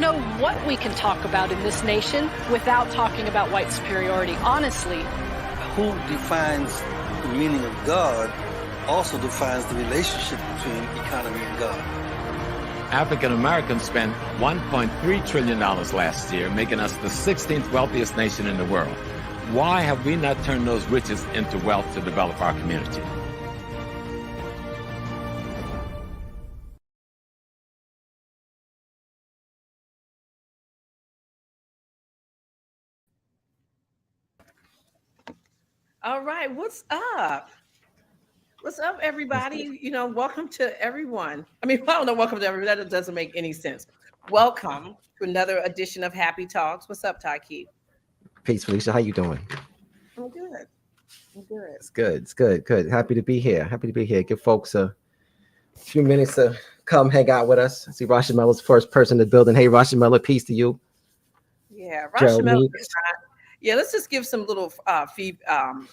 don't know what we can talk about in this nation without talking about white superiority, honestly. Who defines the meaning of God also defines the relationship between economy and God. African Americans spent $1.3 trillion last year, making us the 16th wealthiest nation in the world. Why have we not turned those riches into wealth to develop our community? All right, what's up? What's up, everybody? You know, welcome to everyone. I mean, I don't know, welcome to everyone. That doesn't make any sense. Welcome to another edition of Happy Talks. What's up, Taaqiy? Peace, Felicia. How you doing? I'm good. I'm good. It's good. It's good. Good. Happy to be here. Happy to be here. Give folks a few minutes to come hang out with us. I see Rashamella's first person in the building. Hey, Rashamella, peace to you. Yeah, Rashamella. Yeah, let's just give some little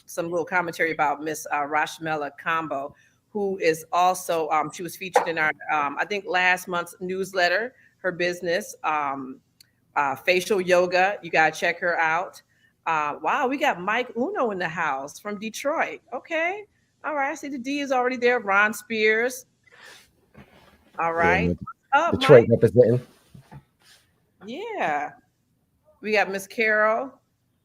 some little commentary about Miss Rashamella Combo, who is also she was featured in our I think last month's newsletter. Her business, facial yoga. You gotta check her out. Wow, we got Mike Uno in the house from Detroit. Okay, all right. I see the D is already there. Ron Spears. All right. Yeah, Detroit Mike? Representing. Yeah, we got Miss Carol.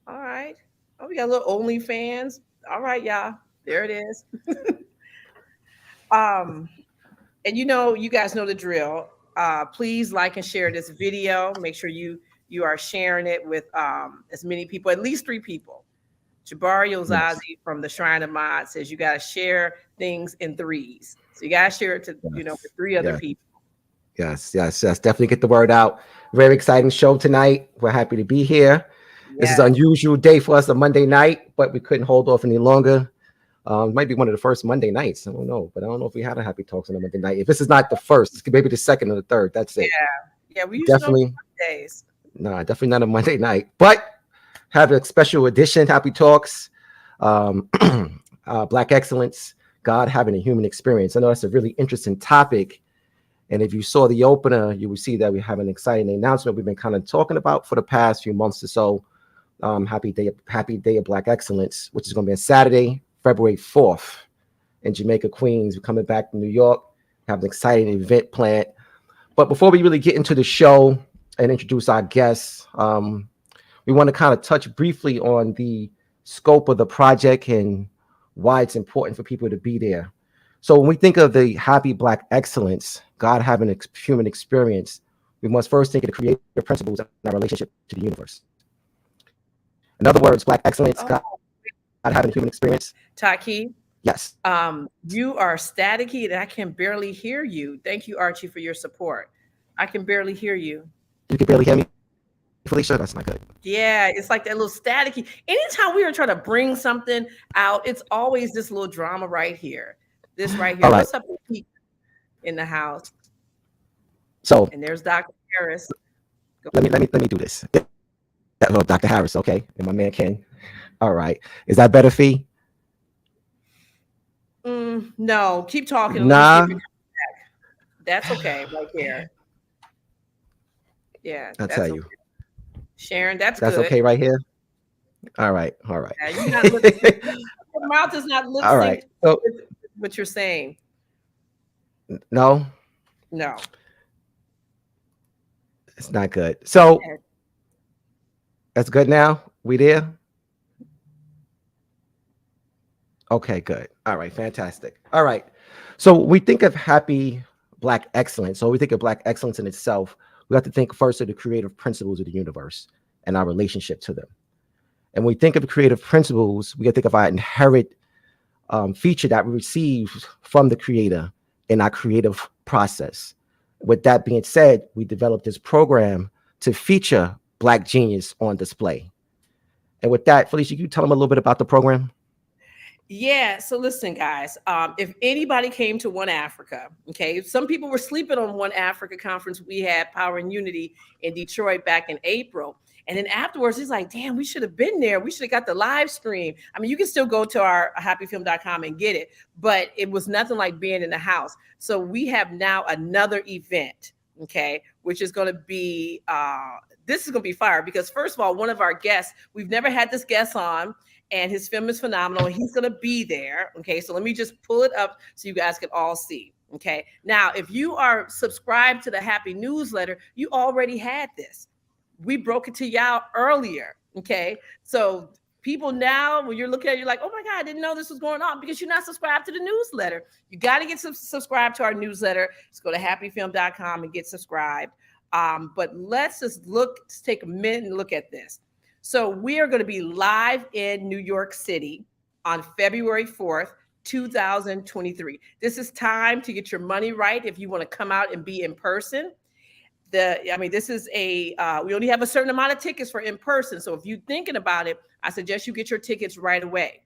All right. Oh, we got a little OnlyFans. All right, y'all. There it is. And you know, you guys know the drill. Please like and share this video. Make sure you are sharing it with as many people, at least 3 people. Jabari Ozazi from the Shrine of Mod says you got to share things in 3s. So you got to share it to, you know, with 3 other people. Yes. Definitely get the word out. Very exciting show tonight. We're happy to be here. This is an unusual day for us, a Monday night, but we couldn't hold off any longer. It might be one of the first Monday nights. I don't know, but I don't know if we had a Happy Talks on a Monday night. If this is not the first, it's maybe the second or the third. That's it. Yeah. We definitely Mondays. No, definitely not a Monday night, but have a special edition. Happy Talks, Black Excellence, God having a human experience. I know that's a really interesting topic. And if you saw the opener, you will see that we have an exciting announcement we've been kind of talking about for the past few months or so. Happy Day of Black Excellence, which is going to be on Saturday, February 4th in Jamaica, Queens. We're coming back to New York. We have an exciting event planned. But before we really get into the show and introduce our guests, we want to kind of touch briefly on the scope of the project and why it's important for people to be there. So when we think of the Happy Black Excellence, God having a human experience, we must first think of the creative principles in our relationship to the universe. In other words, Black Excellence, God having a human experience. Taaqiy? Yes. You are staticky and I can barely hear you. Thank you, Archie, for your support. I can barely hear you. You can barely hear me? Felicia, that's not good. Yeah, it's like that little staticky. Anytime we are trying to bring something out, it's always this little drama right here. This right here. What's up with Pete in the house? So, and there's Dr. Harris. Let me do this. That little Dr. Harris, okay, and my man Ken. All right, is that better, Fee? No, keep talking. Nah, that's okay, right there. Yeah, I'll tell you, Sharon, that's good. Okay right here. All right. Yeah, you're not your mouth is not lip synced. All right. So, what you're saying? No, it's not good. So. That's good now? We there? Okay, good. All right, fantastic. All right. So we think of Happy Black Excellence. So we think of Black Excellence in itself. We have to think first of the creative principles of the universe and our relationship to them. And when we think of the creative principles, we got to think of our inherent feature that we receive from the creator in our creative process. With that being said, we developed this program to feature Black genius on display. And with that, Felicia, can you tell them a little bit about the program? Yeah. So listen, guys, if anybody came to One Africa, okay, some people were sleeping on One Africa conference. We had Power and Unity in Detroit back in April. And then afterwards, it's like, damn, we should have been there. We should have got the live stream. I mean, you can still go to our happyfilm.com and get it, but it was nothing like being in the house. So we have now another event okay, which is going to be, this is going to be fire because first of all, one of our guests, we've never had this guest on, and his film is phenomenal. He's going to be there. Okay, so let me just pull it up so you guys can all see. Okay, now if you are subscribed to the HAPI newsletter, you already had this. We broke it to y'all earlier. Okay, so people now, when you're looking at it, you're like, oh my God, I didn't know this was going on because you're not subscribed to the newsletter. You got to get subscribed to our newsletter. Just go to happyfilm.com and get subscribed. But let's take a minute and look at this. So we are going to be live in New York City on February 4th, 2023. This is time to get your money right if you want to come out and be in person. This is we only have a certain amount of tickets for in person. So if you're thinking about it, I suggest you get your tickets right away.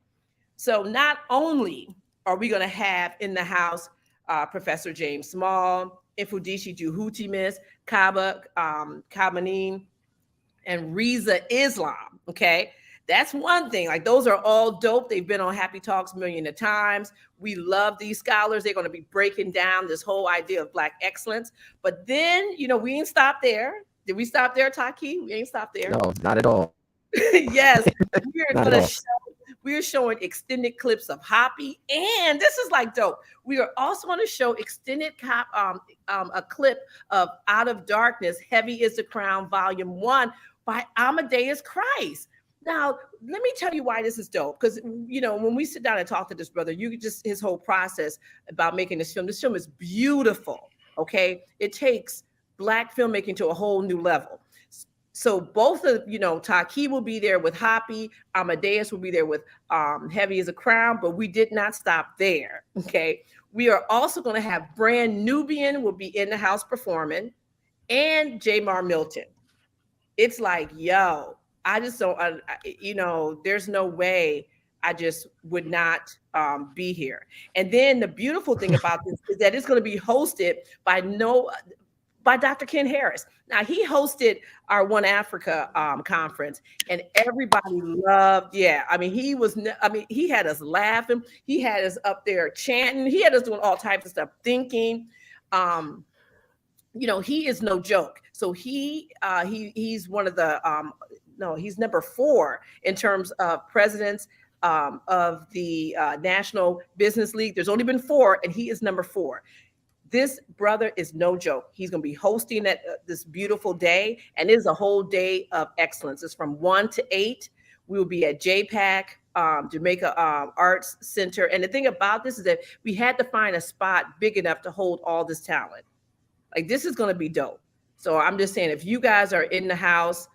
So not only are we going to have in the house Professor James Small, Ifudishi Juhutimis, Kaba Kabanin, and Riza Islam. Okay, that's one thing. Like those are all dope. They've been on HAPI Talks millions of times. We love these scholars. They're going to be breaking down this whole idea of Black excellence. But then, we ain't stopped there. Did we stop there, Taaqiy? We ain't stopped there. No, not at all. Yes, we're showing extended clips of HAPI, and this is like dope. We are also going to show extended a clip of Out of Darkness, Heavy is the Crown, Volume 1 by Amadeuz Christ. Now, let me tell you why this is dope. Because, when we sit down and talk to this brother, his whole process about making this film is beautiful. Okay. It takes Black filmmaking to a whole new level. So both of, Taaqiy will be there with HAPI, Amadeuz will be there with Heavy as a Crown, but we did not stop there. Okay. We are also going to have Brand Nubian will be in the house performing, and Jamar Milton. It's like, yo, I just don't, there's no way I just would not be here. And then the beautiful thing about this is that it's going to be hosted by Dr. Ken Harris. Now, he hosted our One Africa conference, and everybody loved, he had us laughing. He had us up there chanting. He had us doing all types of stuff, thinking. He is no joke. So he's one of the, he's number 4 in terms of presidents of the National Business League. There's only been 4, and he is number 4. This brother is no joke. He's going to be hosting this beautiful day, and it is a whole day of excellence. It's from 1 to 8. We will be at JPAC, Jamaica Arts Center. And the thing about this is that we had to find a spot big enough to hold all this talent. Like, this is going to be dope. So I'm just saying, if you guys are in the house,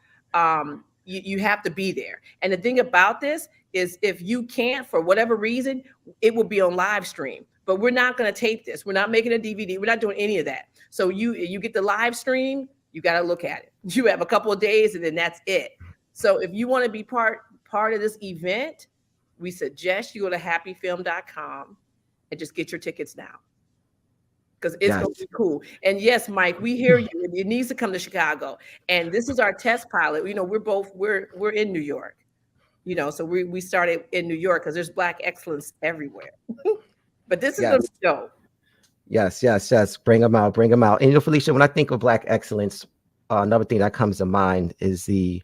you have to be there. And the thing about this is, if you can't, for whatever reason, it will be on live stream. But we're not going to tape this. We're not making a DVD. We're not doing any of that. So you get the live stream, you got to look at it. You have a couple of days, and then that's it. So if you want to be part of this event, we suggest you go to happyfilm.com and just get your tickets now, because it's going to be cool. And yes, Mike, we hear you. It needs to come to Chicago. And this is our test pilot. We're in New York. So we started in New York because there's Black excellence everywhere. But this is going to be dope. Yes. Bring them out. And Felicia, when I think of Black excellence, another thing that comes to mind is the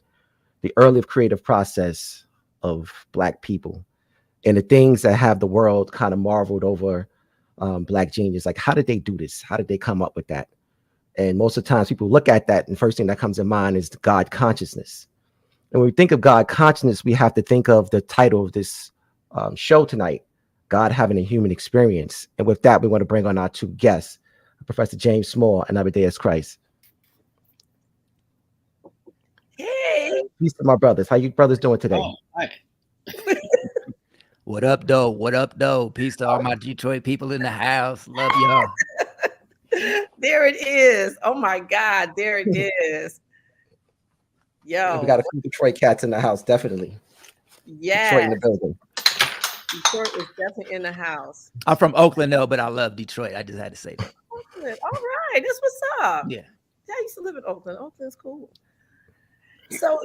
early creative process of Black people, and the things that have the world kind of marveled over Black genius. Like, how did they do this? How did they come up with that? And most of the times people look at that, and the first thing that comes to mind is God consciousness. And when we think of God consciousness, we have to think of the title of this show tonight, God Having a Human Experience. And with that, we want to bring on our 2 guests, Professor James Small and Amadeuz Christ. Hey. Peace to my brothers. How you brothers doing today? Oh, hi. What up, though? What up, though? Peace to all my Detroit people in the house. Love y'all. There it is. Oh my God, there it is. Yo, we got a few Detroit cats in the house, definitely. Yeah, Detroit in the building. Detroit is definitely in the house. I'm from Oakland, though, but I love Detroit. I just had to say that. Oakland. All right, that's what's up. Yeah. I used to live in Oakland. Oakland's cool. So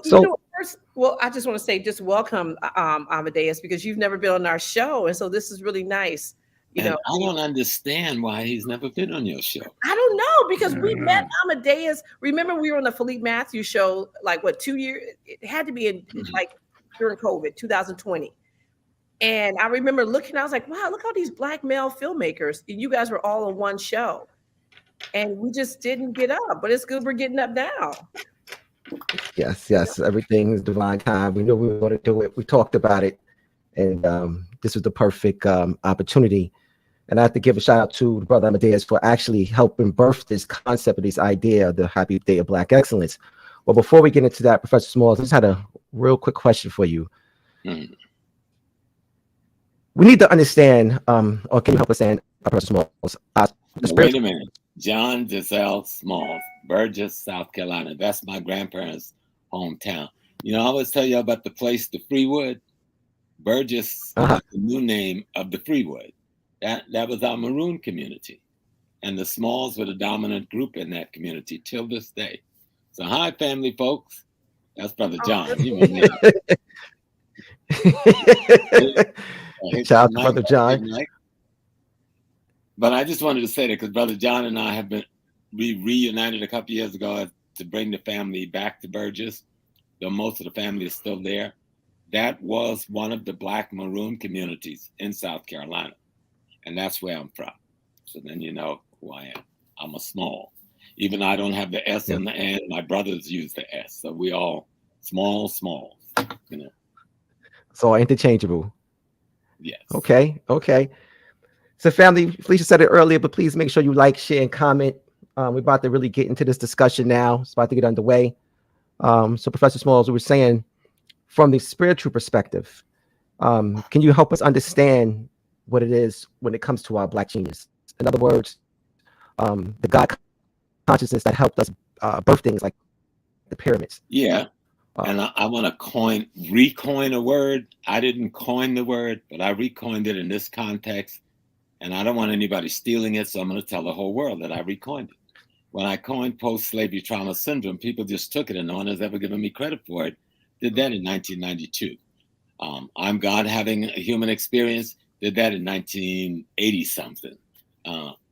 first, I just want to say, just welcome Amadeuz, because you've never been on our show, and so this is really nice. I don't understand why he's never been on your show. I don't know, because we met Amadeuz. Remember, we were on the Philippe Matthews show, like what, 2 years? It had to be in like during COVID, 2020. And I remember looking, I was like, wow, look how these Black male filmmakers, and you guys were all on one show. And we just didn't get up, but it's good we're getting up now. Yes. Everything is divine time. We knew we were going to do it. We talked about it. And this was the perfect opportunity. And I have to give a shout out to Brother Amadeuz for actually helping birth this concept of this idea, the Happy Day of Black Excellence. Well, before we get into that, Professor Smalls, I just had a real quick question for you. We need to understand, or can you help us understand, Professor Smalls? Wait a minute. John Giselle Smalls, Burgess, South Carolina. That's my grandparents' hometown. You know, I always tell you about the place, the Freewood. Burgess is the new name of the Freewood. That was our Maroon community. And the Smalls were the dominant group in that community till this day. So hi, family folks. That's Brother John. Shout out to Brother John. But I just wanted to say that because Brother John and I have been reunited a couple years ago to bring the family back to Burgess, though most of the family is still there. That was one of the Black Maroon communities in South Carolina. And that's where I'm from. So then you know who I am. I'm a Small. Even though I don't have the S on the end, my brothers use the S. So we all small, you know. So interchangeable. Yes. Okay. So family, Felicia said it earlier, but please make sure you like, share, and comment. We're about to really get into this discussion now. It's about to get underway. So Professor Smalls, we were saying from the spiritual perspective, can you help us understand what it is when it comes to our Black genius? In other words, the God consciousness that helped us birth things like the pyramids. Yeah. And I want to recoin a word. I didn't coin the word, but I recoined it in this context. And I don't want anybody stealing it, so I'm going to tell the whole world that I recoined it. When I coined post-slavery trauma syndrome, people just took it and no one has ever given me credit for it. Did that in 1992. I'm God having a human experience. Did that in 1980 something.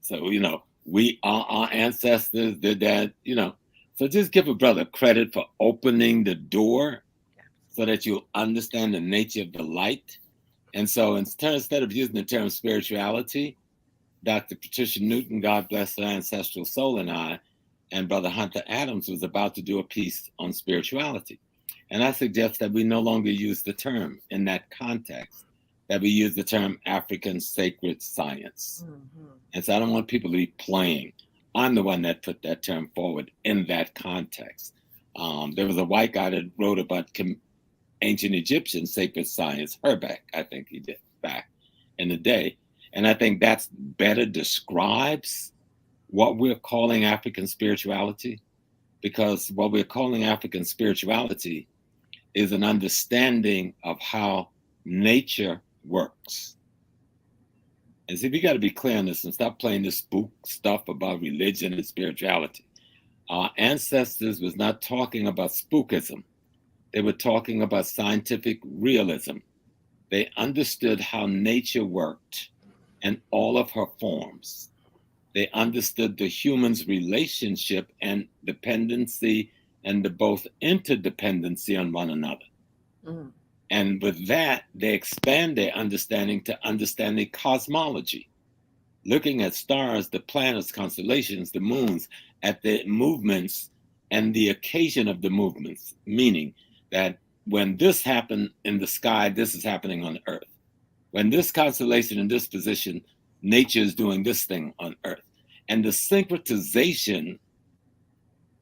So, you know, our ancestors did that, you know. So just give a brother credit for opening the door so that you'll understand the nature of the light. And so instead of using the term spirituality, Dr. Patricia Newton, God bless her ancestral soul, and I, and Brother Hunter Adams was about to do a piece on spirituality. And I suggest that we no longer use the term in that context, that we use the term African sacred science. And so I don't want people to be playing. I'm the one that put that term forward in that context. There was a white guy that wrote about ancient Egyptian sacred science, Herbeck, I think he did back in the day. And I think that's better describes what we're calling African spirituality, because what we're calling African spirituality is an understanding of how nature works. And see, we got to be clear on this and stop playing this spook stuff about religion and spirituality. Our ancestors was not talking about spookism. They were talking about scientific realism. They understood how nature worked and all of her forms. They understood the human's relationship and dependency and the both interdependency on one another. And with that, they expand their understanding to understanding cosmology, looking at stars, the planets, constellations, the moons, at the movements and the occasion of the movements, meaning that when this happened in the sky, this is happening on Earth. When this constellation in this position, nature is doing this thing on Earth. And the syncretization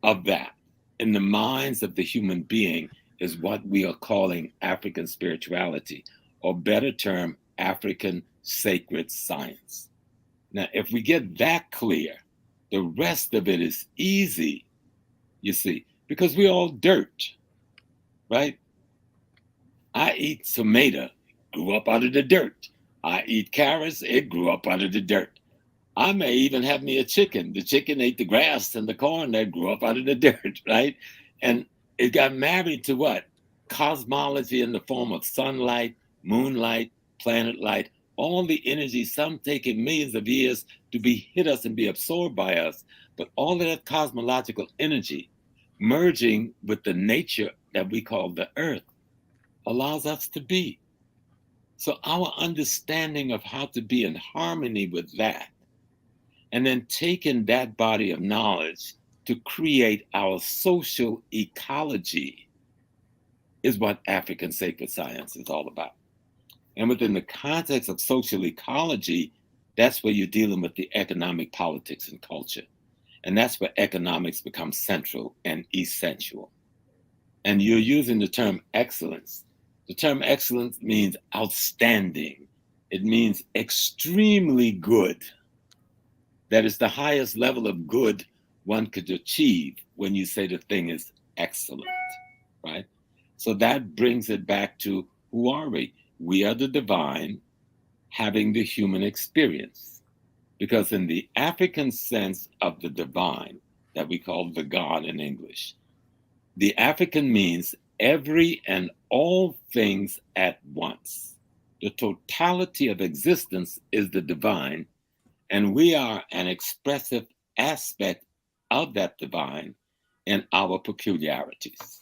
of that in the minds of the human being is what we are calling African spirituality, or better term, African sacred science. Now, if we get that clear, the rest of it is easy, you see, because we're all dirt, right? I eat tomato, grew up out of the dirt. I eat carrots, it grew up out of the dirt. I may even have me a chicken. The chicken ate the grass and the corn that grew up out of the dirt, right? And it got married to what? Cosmology in the form of sunlight, moonlight, planet light, all the energy, some taking millions of years to hit us and be absorbed by us, But all of that cosmological energy merging with the nature that we call the earth allows us to be. So our understanding of how to be in harmony with that, and then taking that body of knowledge to create our social ecology, is what African sacred science is all about. And within the context of social ecology, that's where you're dealing with the economic politics and culture. And that's where economics becomes central and essential. And you're using the term excellence. The term excellence means outstanding. It means extremely good. That is the highest level of good one could achieve when you say the thing is excellent, right? So that brings it back to, who are we? We are the divine having the human experience. Because in the African sense of the divine, that we call the God in English, the African means every and all things at once. The totality of existence is the divine, and we are an expressive aspect of that divine in our peculiarities.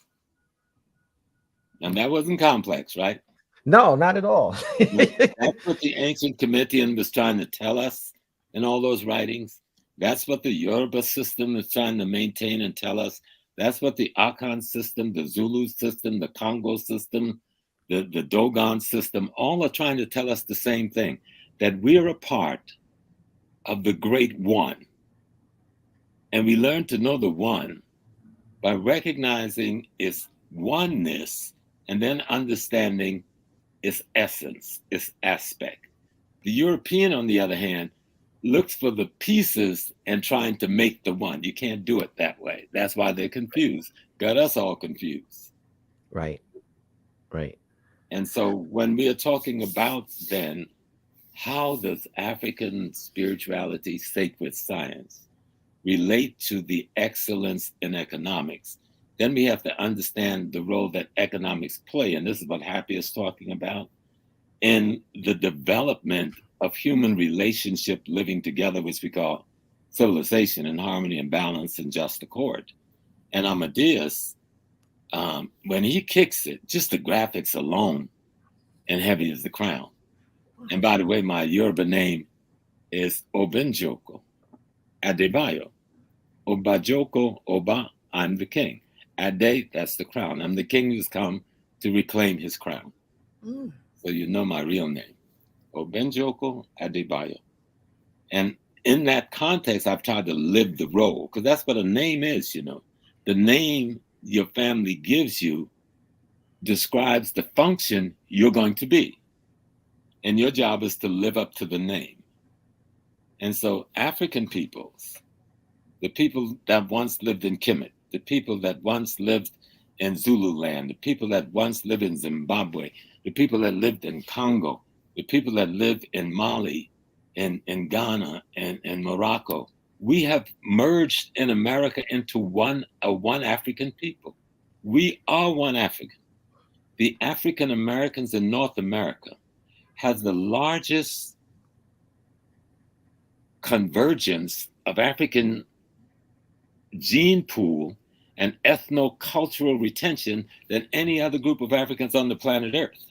And that wasn't complex, right? No, not at all. That's what the ancient Comitian was trying to tell us in all those writings. That's what the Yoruba system is trying to maintain and tell us. That's what the Akan system, the Zulu system, the Congo system, the Dogon system, all are trying to tell us the same thing, that we're a part of the great one. And we learn to know the one by recognizing its oneness and then understanding its essence, its aspect. The European, on the other hand, looks for the pieces and trying to make the one. You can't do it that way. That's why they're confused. Got us all confused. Right. And so when we are talking about then, how does African spirituality, sacred science, relate to the excellence in economics? Then we have to understand the role that economics play, and this is what HAPI is talking about, in the development of human relationship living together, which we call civilization in harmony and balance and just accord. And Amadeus, when he kicks it, just the graphics alone, and heavy is the crown. And by the way, my Yoruba name is Obenjoko Adebayo. Obajoko Oba, I'm the king. Ade, that's the crown. I'm the king who's come to reclaim his crown. So you know my real name. Obenjoko Adebayo. And in that context, I've tried to live the role, because that's what a name is, you know. The name your family gives you describes the function you're going to be. And your job is to live up to the name. And so African peoples, the people that once lived in Kemet, the people that once lived in Zululand, the people that once lived in Zimbabwe, the people that lived in Congo, the people that lived in Mali, in Ghana, and Morocco, we have merged in America into one African people. We are one African. The African Americans in North America has the largest convergence of African gene pool and ethno-cultural retention than any other group of Africans on the planet Earth.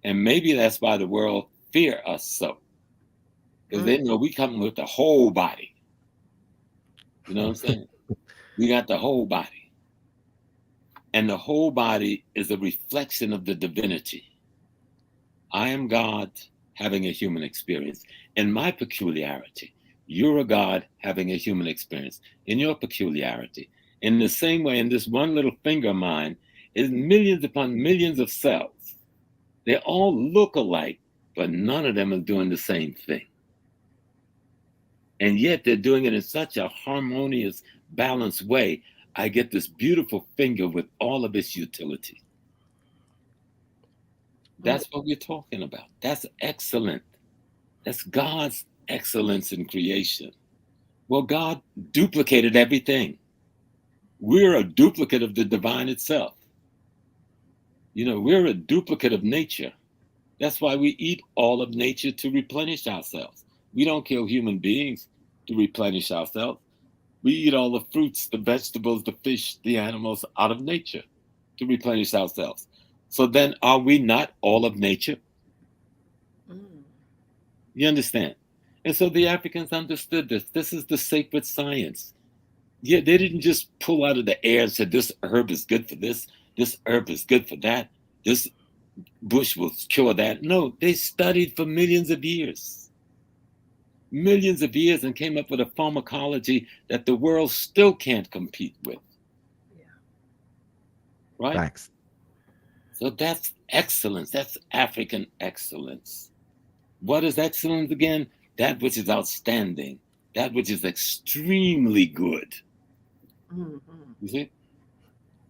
And maybe that's why the world fear us so. Because they know we come with the whole body. You know what I'm saying? We got the whole body. And the whole body is a reflection of the divinity. I am God having a human experience. In my peculiarity, you're a God having a human experience. In your peculiarity. In the same way, in this one little finger of mine, is millions upon millions of cells. They all look alike, but none of them are doing the same thing. And yet they're doing it in such a harmonious, balanced way. I get this beautiful finger with all of its utility. That's what we're talking about. That's excellent. That's God's excellence in creation. Well, God duplicated everything. We're a duplicate of the divine itself. You know, we're a duplicate of nature. That's why we eat all of nature to replenish ourselves. We don't kill human beings to replenish ourselves. We eat all the fruits, the vegetables, the fish, the animals out of nature to replenish ourselves. So then are we not all of nature? You understand? And so the Africans understood this. This is the sacred science. Yeah, they didn't just pull out of the air and said, this herb is good for this herb is good for that, this bush will cure that. No, they studied for millions of years, and came up with a pharmacology that the world still can't compete with. Yeah. Right? Facts. So that's excellence. That's African excellence. What is excellence again? That which is outstanding, that which is extremely good. You see?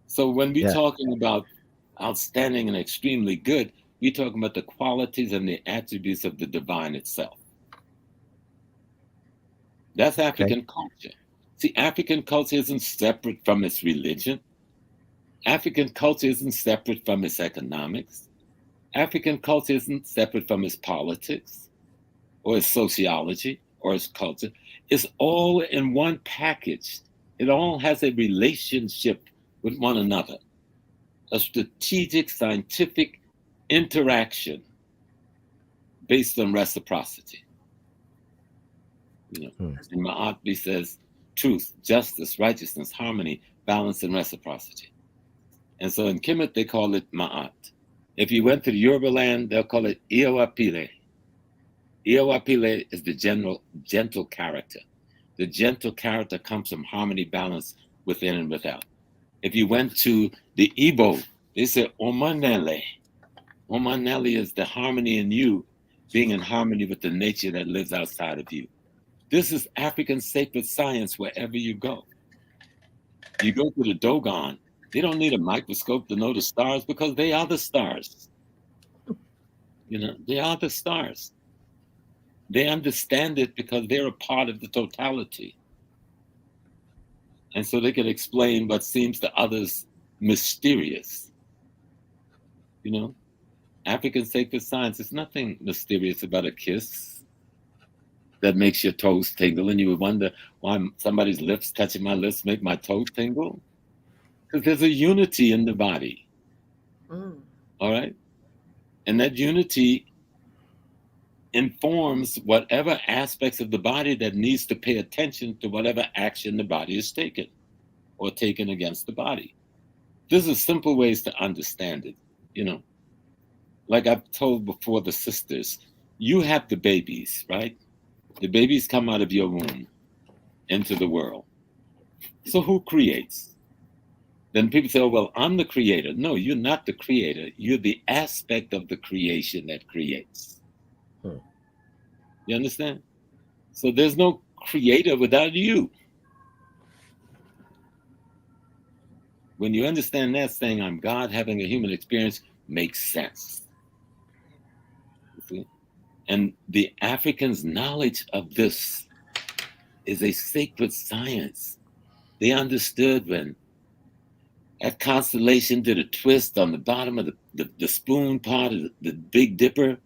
So when we're talking about outstanding and extremely good, we're talking about the qualities and the attributes of the divine itself. That's African culture. See, African culture isn't separate from its religion. African culture isn't separate from its economics. African culture isn't separate from its politics or its sociology or its culture. It's all in one package. It all has a relationship with one another, a strategic scientific interaction based on reciprocity. You know, as Ma'atbi says, truth, justice, righteousness, harmony, balance, and reciprocity. And so in Kemet, they call it Ma'at. If you went to the Yoruba land, they'll call it Iowapile. Iowapile is the gentle character. The gentle character comes from harmony, balance within and without. If you went to the Igbo, they say Omanele. Omanele is the harmony in you, being in harmony with the nature that lives outside of you. This is African sacred science wherever you go. You go to the Dogon, they don't need a microscope to know the stars because they are the stars. You know, they are the stars. They understand it because they're a part of the totality. And so they can explain what seems to others mysterious. You know, African sacred science, there's nothing mysterious about a kiss that makes your toes tingle, and you would wonder why somebody's lips touching my lips make my toes tingle. Because there's a unity in the body. All right? And that unity informs whatever aspects of the body that needs to pay attention to whatever action the body is taken or taken against the body. This is simple ways to understand it, you know. Like I've told before the sisters, you have the babies, right? The babies come out of your womb into the world. So who creates? Then people say, oh, well, I'm the creator. No, you're not the creator. You're the aspect of the creation that creates. You understand? So there's no creator without you. When you understand that, saying I'm God having a human experience makes sense. You see? And the Africans' knowledge of this is a sacred science. They understood when that constellation did a twist on the bottom of the spoon part of the Big Dipper,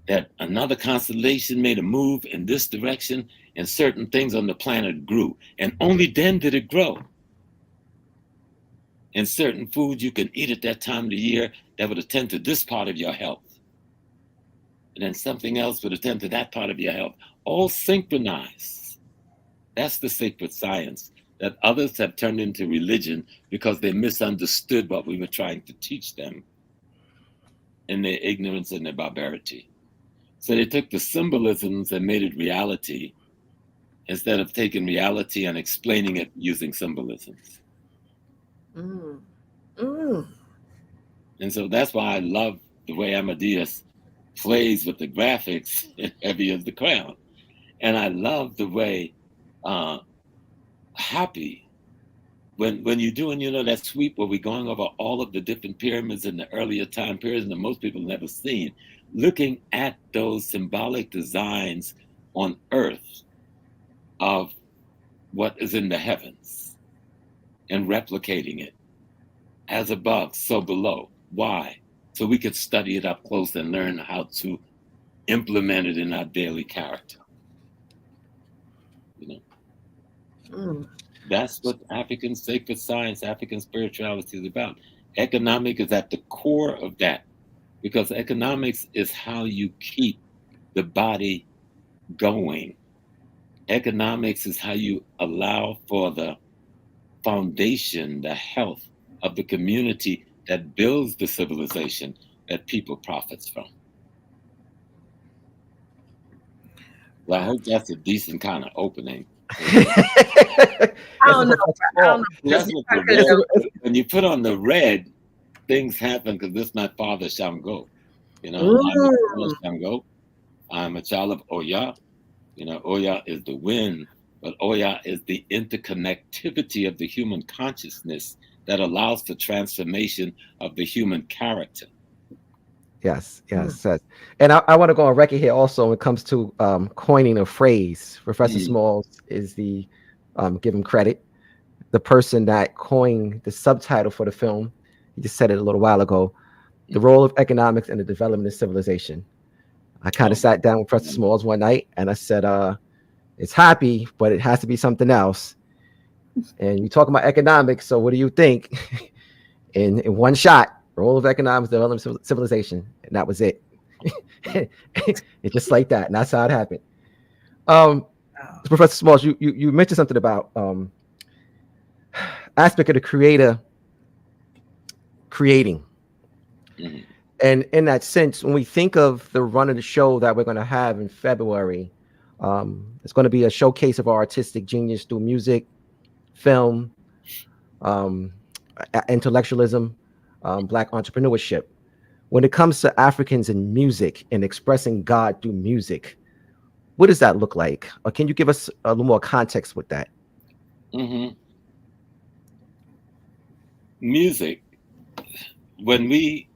that another constellation made a move in this direction and certain things on the planet grew. And only then did it grow. And certain foods you can eat at that time of the year that would attend to this part of your health. And then something else would attend to that part of your health. All synchronized. That's the sacred science that others have turned into religion because they misunderstood what we were trying to teach them in their ignorance and their barbarity. So they took the symbolisms and made it reality instead of taking reality and explaining it using symbolisms. And so that's why I love the way Amadeus plays with the graphics in Heavy as the Crown. And I love the way HAPI, when you're doing, you know, that sweep where we're going over all of the different pyramids in the earlier time periods that most people never seen, looking at those symbolic designs on earth of what is in the heavens and replicating it as above, so below. Why? So we could study it up close and learn how to implement it in our daily character. You know? That's what African sacred science, African spirituality is about. Economic is at the core of that, because economics is how you keep the body going. Economics is how you allow for the foundation, the health of the community that builds the civilization that people profits from. Well, I hope that's a decent kind of opening. I don't know. That's what the red, when you put on the red, things happen because this my father Shango. You know, I'm a child of Shango. I'm a child of Oya. You know, Oya is the wind, but Oya is the interconnectivity of the human consciousness that allows the transformation of the human character. Yes. And I want to go on record here also when it comes to coining a phrase. Professor Smalls is the, give him credit, the person that coined the subtitle for the film. He just said it a little while ago, the role of economics in the development of civilization. I kind of sat down with Professor Smalls one night and I said, it's HAPI, but it has to be something else. And you talk about economics, so what do you think? In one shot, role of economics, development, civilization, and that was it. It's just like that, and that's how it happened. Professor Smalls, you mentioned something about aspect of the creator creating. And in that sense, when we think of the run of the show that we're going to have in February, it's going to be a showcase of our artistic genius through music, film, intellectualism, Black entrepreneurship. When it comes to Africans in music and expressing God through music, what does that look like? Or can you give us a little more context with that? Music, when we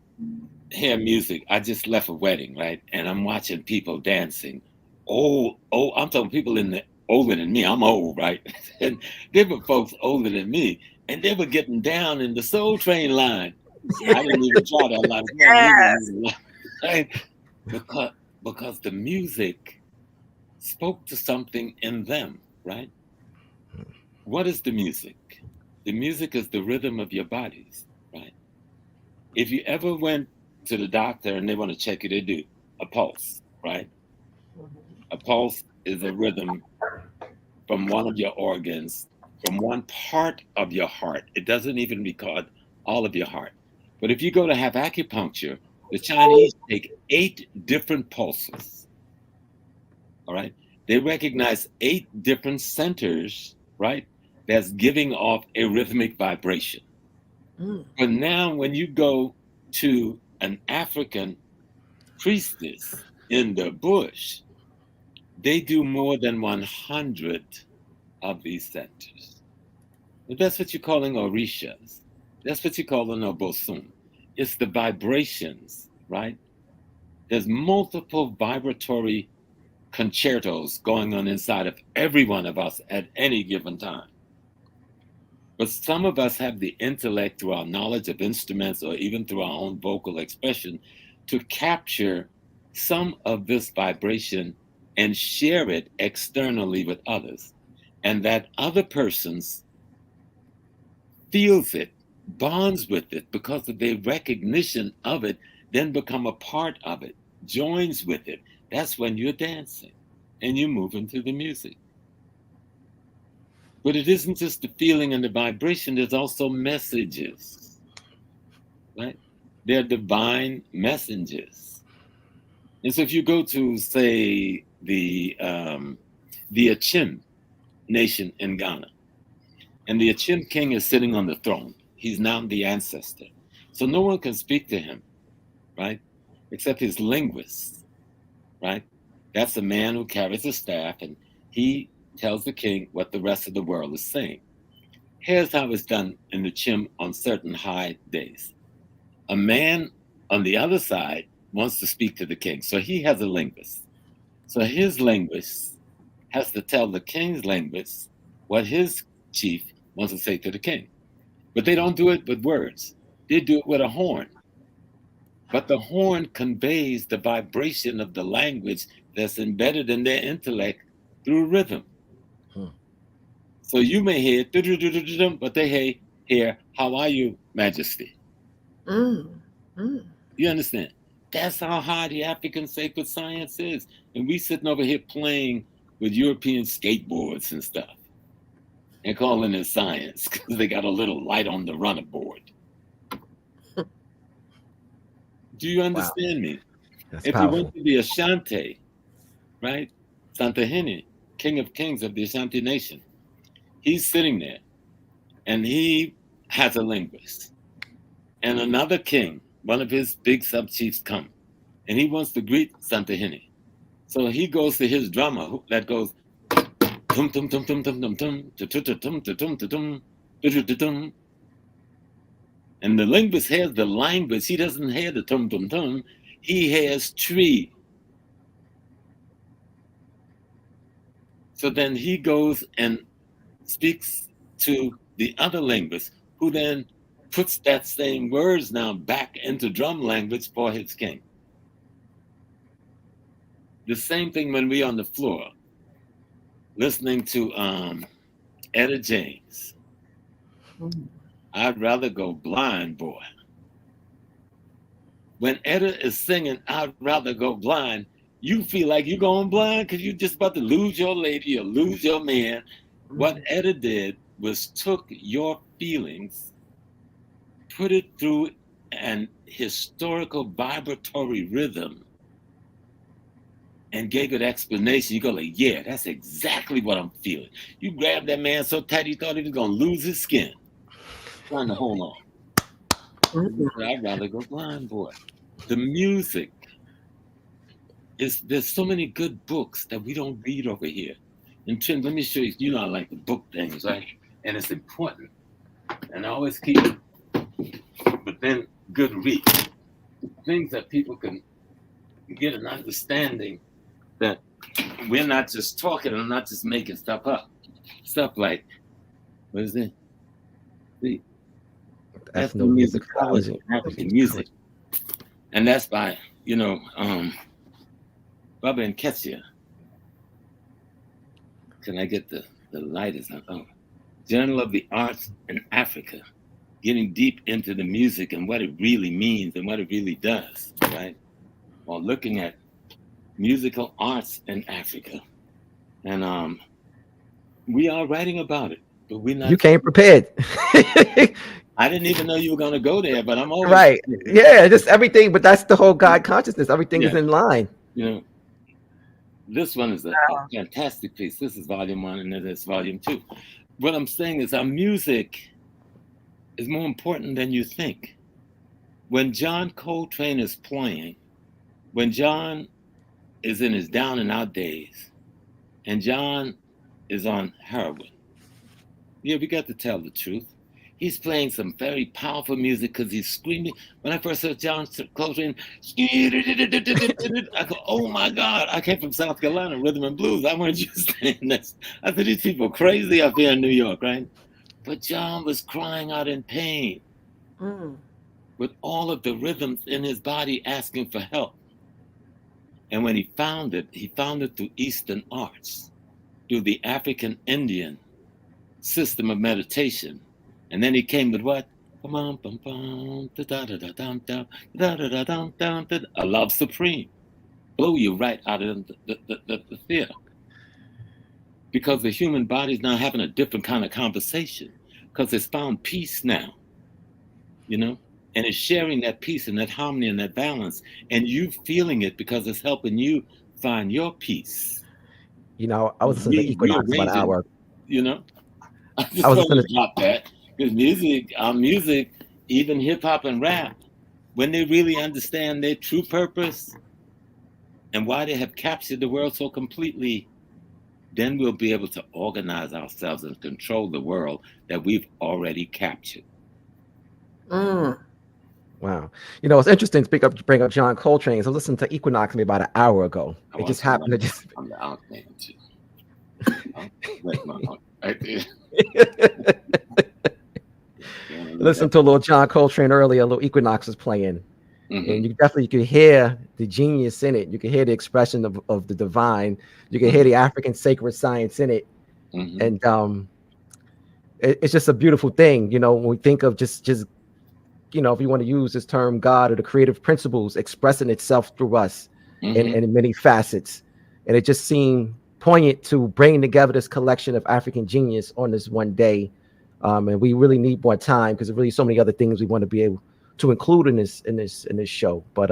hear music, I just left a wedding, right? And I'm watching people dancing. I'm talking people older than me. I'm old, right? And there were folks older than me, and they were getting down in the Soul Train line. I didn't even try that line. Right? Because the music spoke to something in them, right? What is the music? The music is the rhythm of your bodies, right? If you ever went to the doctor and they want to check you, they do a pulse, right? A pulse is a rhythm from one of your organs, from one part of your heart. It doesn't even record all of your heart. But if you go to have acupuncture, the Chinese take 8 different pulses, all right? They recognize 8 different centers, right? That's giving off a rhythmic vibration. But now when you go to an African priestess in the bush, they do more than 100 of these centers. And that's what you're calling orishas. That's what you're calling obosun. It's the vibrations, right? There's multiple vibratory concertos going on inside of every one of us at any given time. But some of us have the intellect through our knowledge of instruments or even through our own vocal expression to capture some of this vibration and share it externally with others. And that other person's feels it, bonds with it because of their recognition of it, then become a part of it, joins with it. That's when you're dancing and you're moving to the music. But it isn't just the feeling and the vibration, there's also messages, right? They're divine messengers. And so if you go to, say, the Achim nation in Ghana, and the Achim king is sitting on the throne. He's now the ancestor. So no one can speak to him, right? Except his linguist, right? That's a man who carries a staff and he tells the king what the rest of the world is saying. Here's how it's done in the Chim on certain high days. A man on the other side wants to speak to the king. So he has a linguist. So his linguist has to tell the king's linguist what his chief wants to say to the king. But they don't do it with words. They do it with a horn. But the horn conveys the vibration of the language that's embedded in their intellect through rhythm. So you may hear, but they hear, how are you, Majesty? You understand? That's how high the African sacred science is. And we sitting over here playing with European skateboards and stuff and calling it science because they got a little light on the runner board. Do you understand me? That's if powerful. you went to the Ashanti, right? Santa Hene, King of Kings of the Ashanti Nation, he's sitting there and he has a linguist. And another king, one of his big sub-chiefs come and he wants to greet Santa Hene. So he goes to his drummer that goes tum tum tum tum tum tum tum tum tum tum tum tum. And the linguist hears the language. He doesn't hear the tum tum tum. He hears tree. So then he goes and speaks to the other linguist, who then puts that same words now back into drum language for his king. The same thing when we on the floor, listening to Etta James. I'd rather go blind, boy. When Etta is singing, I'd rather go blind, you feel like you're going blind because you're just about to lose your lady or lose your man. What Etta did was took your feelings, put it through an historical vibratory rhythm, and gave it explanation. You go like, yeah, that's exactly what I'm feeling. You grabbed that man so tight he thought he was going to lose his skin. Trying to hold on. I'd rather go blind, boy. The music there's so many good books that we don't read over here. And Tim, let me show you, you know I like the book things, right? And it's important. And I always keep it, but then good read. Things that people can get an understanding that we're not just talking and not just making stuff up. Stuff like, what is it? The Ethnomusicology, African music. And that's by, Baba and Ketsia. Can I get the light is on? Oh. Journal of the Arts in Africa, getting deep into the music and what it really means and what it really does, right? While looking at musical arts in Africa. And we are writing about it, but we're not. You came prepared. I didn't even know you were going to go there, but I'm always right. Yeah, just everything, but that's the whole God consciousness. Everything is in line. This one is a fantastic piece. This is volume 1 and it is volume 2. What I'm saying is our music is more important than you think. When John Coltrane is playing, when John is in his down and out days, and John is on heroin, we got to tell the truth. He's playing some very powerful music because he's screaming. When I first heard John Coltrane, I go, oh my God, I came from South Carolina, rhythm and blues. I weren't just saying this. I said, these people crazy up here in New York, right? But John was crying out in pain with all of the rhythms in his body asking for help. And when he found it through Eastern arts, through the African Indian system of meditation. And then he came with what? A love supreme. Blow you right out of the theater. Because the human body is now having a different kind of conversation. Because it's found peace now. And it's sharing that peace and that harmony and that balance. And you feeling it because it's helping you find your peace. I was listening to Equinox about an hour. I just want to drop that. Because our music, even hip hop and rap, when they really understand their true purpose and why they have captured the world so completely, then we'll be able to organize ourselves and control the world that we've already captured. Wow. It's interesting to bring up John Coltrane. So I listened to Equinox maybe about an hour ago. It just happened to just. I'm the out man too. Right there. Listen to a little John Coltrane earlier, a little Equinox was playing. And you could hear the genius in it. You could hear the expression of the divine. You could hear the African sacred science in it. And it's just a beautiful thing, you know, when we think of just you know, if you want to use this term, God or the creative principles expressing itself through us in many facets. And it just seemed poignant to bring together this collection of African genius on this one day. And we really need more time because there's really so many other things we want to be able to include in this show. But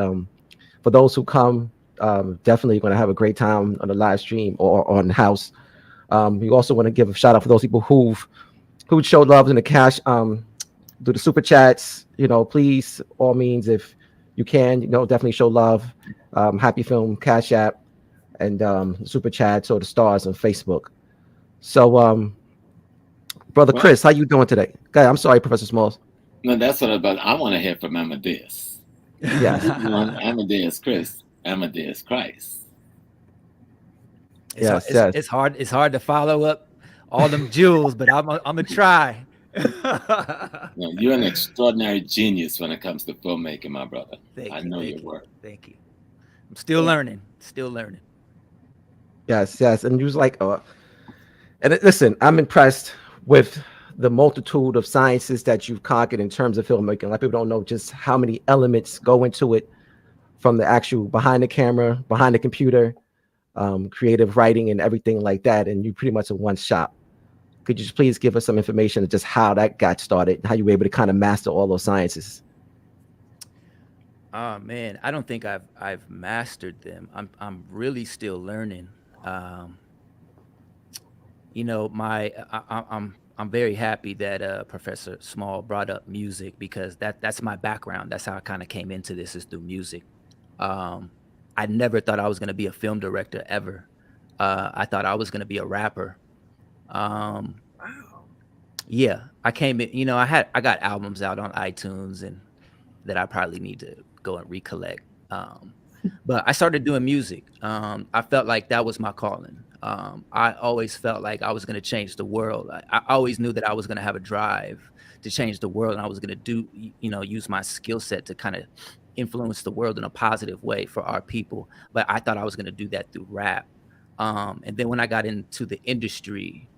for those who come, definitely going to have a great time on the live stream or on the house. We also want to give a shout out for those people who showed love in the cash, do the super chats, you know, please, all means, if you can, you know, definitely show love. Happy Film Cash App and super chats or the stars on Facebook. So, Brother Chris, how you doing today? Okay, I'm sorry, Professor Smalls. No, that's what I want to hear from Amadeuz. Yes. Amadeuz Christ. Amadeuz Christ. It's hard to follow up all them jewels, but I'm gonna try. No, you're an extraordinary genius when it comes to filmmaking, my brother. I know your work. Thank you. I'm still learning. Yes. And you was like, listen, I'm impressed with the multitude of sciences that you've conquered in terms of filmmaking. A lot of people don't know just how many elements go into it, from the actual behind the camera, behind the computer, creative writing and everything like that. And you pretty much in one shop. Could you just please give us some information of just how that got started, how you were able to kind of master all those sciences? Oh man, I don't think I've mastered them. I'm really still learning. You know, I'm very happy that Professor Small brought up music, because that's my background. That's how I kind of came into this, is through music. I never thought I was going to be a film director ever. I thought I was going to be a rapper. Wow. Yeah, I came in, you know, I got albums out on iTunes and that I probably need to go and recollect. But I started doing music. I felt like that was my calling. I always felt like I was going to change the world. I always knew that I was going to have a drive to change the world, and I was going to use my skill set to kind of influence the world in a positive way for our people. But I thought I was going to do that through rap. And then when I got into the industry,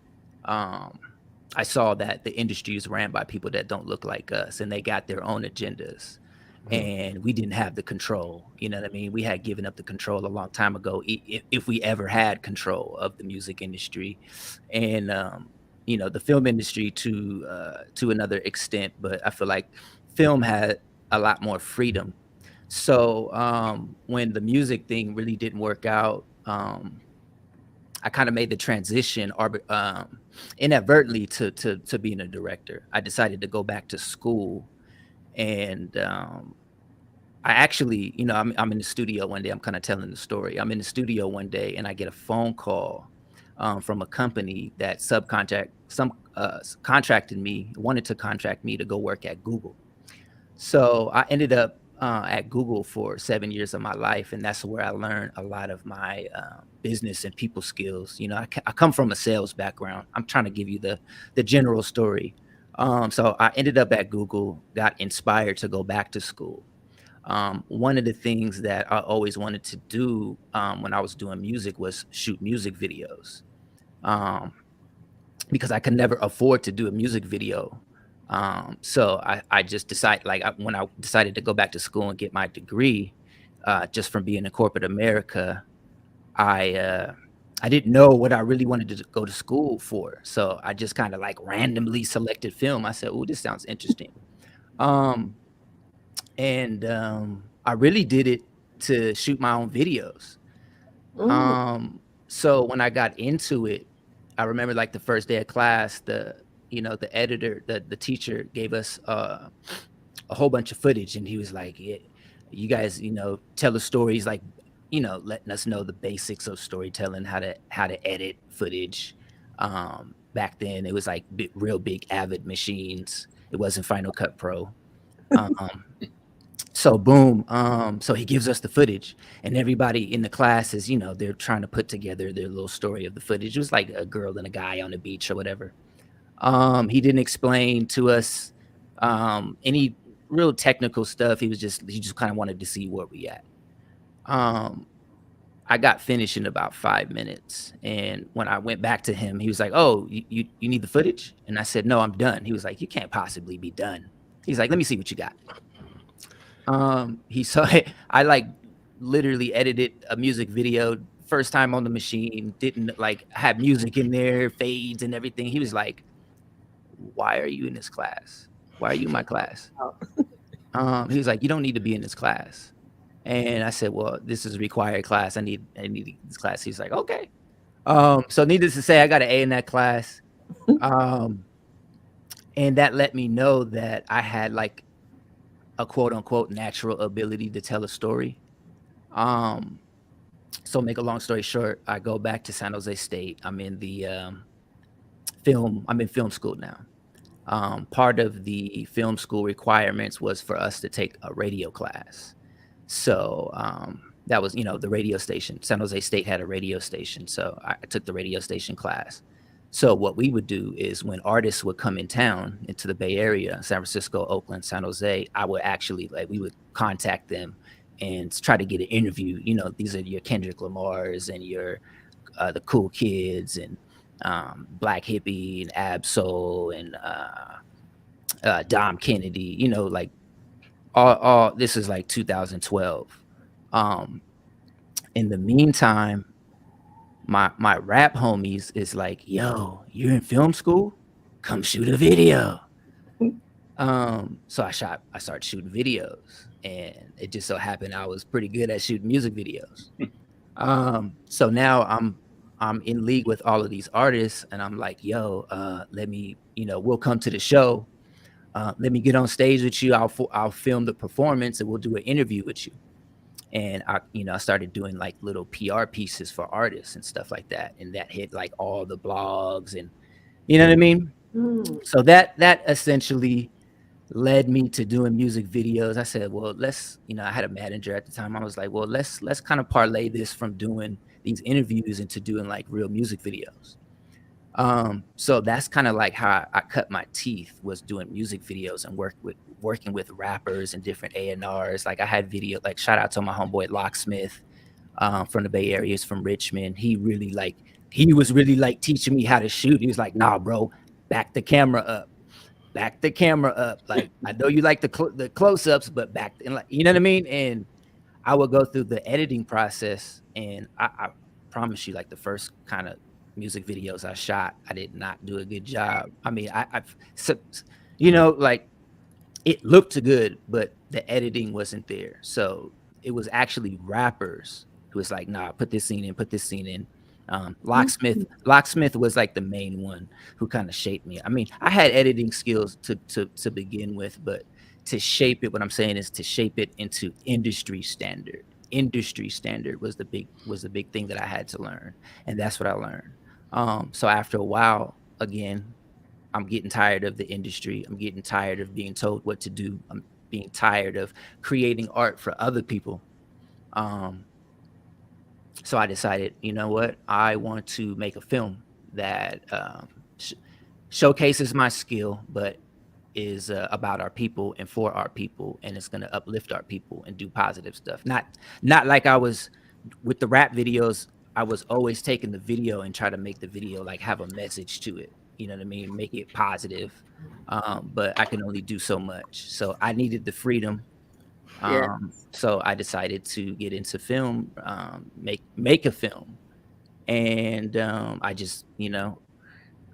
I saw that the industry is ran by people that don't look like us, and they got their own agendas. And we didn't have the control. You know what I mean? We had given up the control a long time ago, if we ever had control of the music industry, and the film industry to another extent. But I feel like film had a lot more freedom. So when the music thing really didn't work out, I kind of made the transition inadvertently to being a director. I decided to go back to school. And I actually, I'm in the studio one day. I'm kind of telling the story. I'm in the studio one day, and I get a phone call from a company that wanted to contract me to go work at Google. So I ended up at Google for 7 years of my life, and that's where I learned a lot of my business and people skills. I come from a sales background. I'm trying to give you the general story. So I ended up at Google, got inspired to go back to school. One of the things that I always wanted to do when I was doing music was shoot music videos, because I could never afford to do a music video. So I just decided, when I decided to go back to school and get my degree, just from being in corporate America, I didn't know what I really wanted to go to school for. So I just kind of randomly selected film. I said, oh, this sounds interesting. And I really did it to shoot my own videos. So when I got into it, I remember the first day of class, the editor, the teacher gave us a whole bunch of footage, and he was like, yeah, you guys, tell the stories, letting us know the basics of storytelling, how to edit footage. Back then it was real big Avid machines. It wasn't Final Cut Pro. So boom. So he gives us the footage, and everybody in the class is, they're trying to put together their little story of the footage. It was like a girl and a guy on the beach or whatever. He didn't explain to us any real technical stuff. He just kind of wanted to see where we at. I got finished in about 5 minutes. And when I went back to him, he was like, "Oh, you need the footage?" And I said, "No, I'm done." He was like, "You can't possibly be done." He's like, "Let me see what you got." He saw it. I like literally edited a music video first time on the machine, didn't like have music in there, fades and everything. He was like, "Why are you in this class? Why are you in my class?" He was like, "You don't need to be in this class." And I said, "Well, this is a required class. I need this class." He's like, "Okay." So needless to say, I got an A in that class. And that let me know that I had like a quote unquote natural ability to tell a story. So make a long story short, I go back to San Jose State. I'm in the I'm in film school now. Part of the film school requirements was for us to take a radio class. So that was, the radio station. San Jose State had a radio station. So I took the radio station class. So what we would do is when artists would come in town into the Bay Area, San Francisco, Oakland, San Jose, I would actually we would contact them and try to get an interview. These are your Kendrick Lamars and your the Cool Kids and Black Hippie and Ab-Soul and Dom Kennedy, like all this is like 2012. In the meantime, my rap homies is like, "Yo, you're in film school? Come shoot a video." So I started shooting videos, and it just so happened I was pretty good at shooting music videos. So now I'm in league with all of these artists, and I'm like, "Yo, let me, we'll come to the show. Let me get on stage with you. I'll film the performance, and we'll do an interview with you." And I started doing like little PR pieces for artists and stuff like that, and that hit like all the blogs, and you know what I mean. So that essentially led me to doing music videos. I said, well, let's, I had a manager at the time. I was like, well, let's kind of parlay this from doing these interviews into doing like real music videos. So that's kind of like how I cut my teeth, was doing music videos and working with rappers and different A&Rs. Like I had video, like shout out to my homeboy Locksmith from the Bay Area, he's from Richmond. He was really like teaching me how to shoot. He was like, "Nah, bro, back the camera up. Like, I know you like the close-ups, but back, and like, you know what I mean?" And I would go through the editing process, and I promise you, like the first kind of music videos I shot, I did not do a good job. I mean, like it looked good, but the editing wasn't there. So it was actually rappers who was like, "Nah, put this scene in. Locksmith was like the main one who kind of shaped me. I mean, I had editing skills to begin with, but to shape it, what I'm saying is to shape it into industry standard. Industry standard was the big thing that I had to learn, and that's what I learned. So after a while, again, I'm getting tired of the industry. I'm getting tired of being told what to do. I'm being tired of creating art for other people. So I decided, you know what? I want to make a film that showcases my skill, but is about our people and for our people, and it's going to uplift our people and do positive stuff. Not like I was with the rap videos. I was always taking the video and try to make the video like have a message to it. You know what I mean? Make it positive. But I can only do so much. So I needed the freedom. So I decided to get into film, make a film. And I just,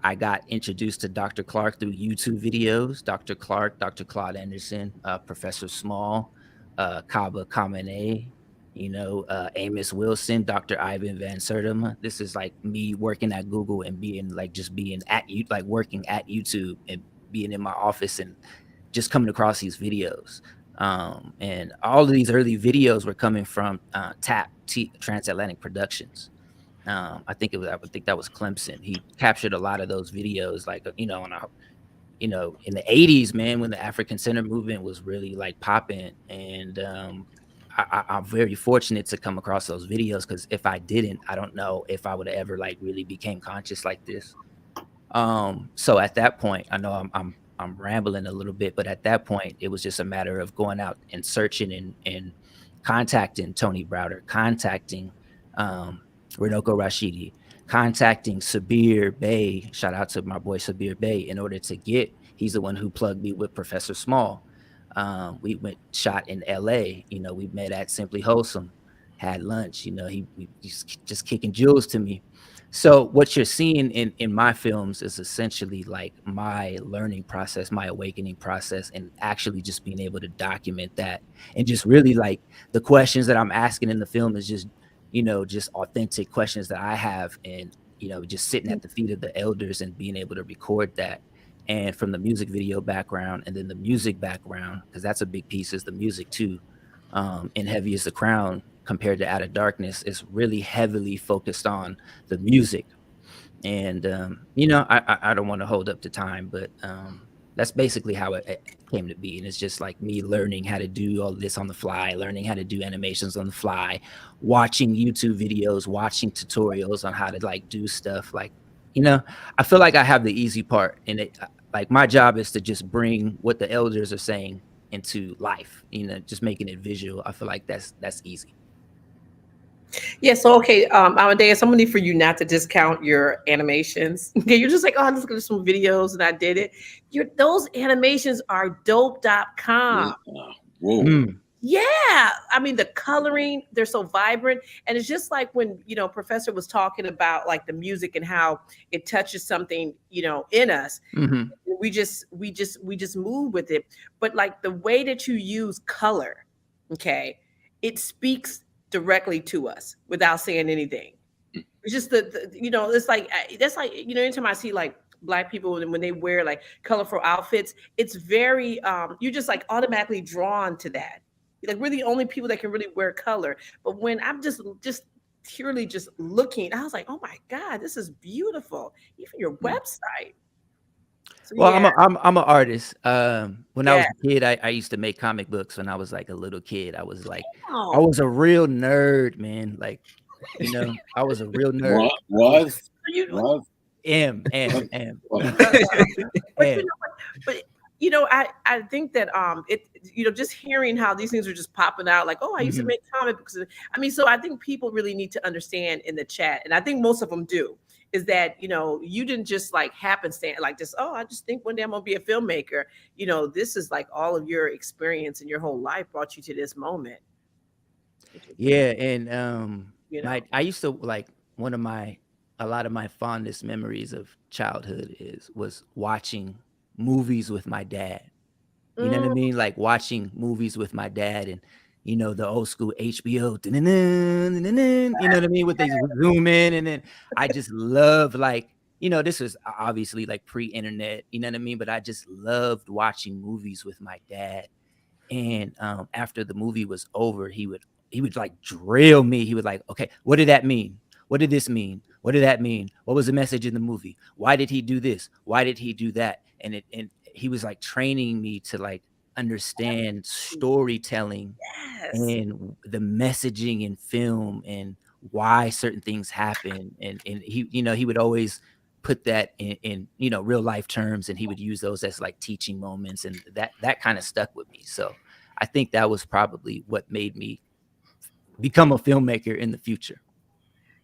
I got introduced to Dr. Clark through YouTube videos. Dr. Clark, Dr. Claude Anderson, Professor Small, Kaba Kamene, Amos Wilson, Dr. Ivan Van Sertima. This is like me working at Google and being working at YouTube and being in my office and just coming across these videos. And all of these early videos were coming from TAP, Transatlantic Productions. I think that was Clemson. He captured a lot of those videos, like, in the 80s, man, when the African Center movement was really like popping. And I'm very fortunate to come across those videos, because if I didn't, I don't know if I would have ever like really became conscious like this. So at that point, I know I'm rambling a little bit, but at that point, it was just a matter of going out and searching and contacting Tony Browder, contacting Renoko Rashidi, contacting Sabir Bey, shout out to my boy Sabir Bey, in order to get, he's the one who plugged me with Professor Small. We went shot in LA, you know, we met at Simply Wholesome, had lunch, you know, he's just kicking jewels to me. So what you're seeing in my films is essentially like my learning process, my awakening process, and actually just being able to document that. And just really like the questions that I'm asking in the film is just, you know, just authentic questions that I have, and, you know, just sitting at the feet of the elders and being able to record that. And from the music video background and then the music background, because that's a big piece, is the music too. And Heavy is the Crown, compared to Out of Darkness, is really heavily focused on the music. And, you know, I don't want to hold up to time, but that's basically how it came to be. And it's just like me learning how to do all this on the fly, learning how to do animations on the fly, watching YouTube videos, watching tutorials on how to like do stuff. Like, you know, I feel like I have the easy part, and it, like, my job is to just bring what the elders are saying into life, you know, just making it visual. I feel like that's easy. Yeah, so okay, Amadeus, I'm gonna need for you not to discount your animations. Okay, you're just like, oh, let's look at some videos and I did it. Those animations are dope.com. Whoa. Mm. Yeah, I mean the coloring, they're so vibrant, and it's just like when, you know, Professor was talking about like the music and how it touches something, you know, in us. Mm-hmm. We just move with it. But like the way that you use color, okay, it speaks directly to us without saying anything. It's just the you know, it's like that's like, you know, anytime I see like Black people when they wear like colorful outfits, it's very you're just like automatically drawn to that. Like we're the only people that can really wear color. But when I'm just purely just looking, I was like, oh my God, this is beautiful. Even your website. So, Well, yeah. I'm an artist. When I was Yeah. a kid, I used to make comic books when I was like a little kid. I was like, I Oh, was a real nerd, man. Like, you know, I was a real nerd. What? M. but you know what? But you know, I think that it, you know, just hearing how these things are just popping out, like, oh, I used to make comic books. I mean, so I think people really need to understand in the chat, and I think most of them do, is that, you know, you didn't just like happenstance, like just, oh, I just think one day I'm gonna be a filmmaker. You know, this is like all of your experience and your whole life brought you to this moment. Yeah, and You know, I used to like a lot of my fondest memories of childhood was watching movies with my dad. You know what I mean? Like watching movies with my dad, and, you know, the old school HBO, you know what I mean? With they zoom in, and then I just love, like, you know, this is obviously like pre-internet, you know what I mean? But I just loved watching movies with my dad. And after the movie was over, he would like drill me. He would like, okay, what did that mean? What did this mean? What did that mean? What was the message in the movie? Why did he do this? Why did he do that? And he was like training me to like understand storytelling yes. and the messaging in film and why certain things happen. And he, you know, he would always put that in, you know, real life terms, and he would use those as like teaching moments, and that kind of stuck with me. So I think that was probably what made me become a filmmaker in the future.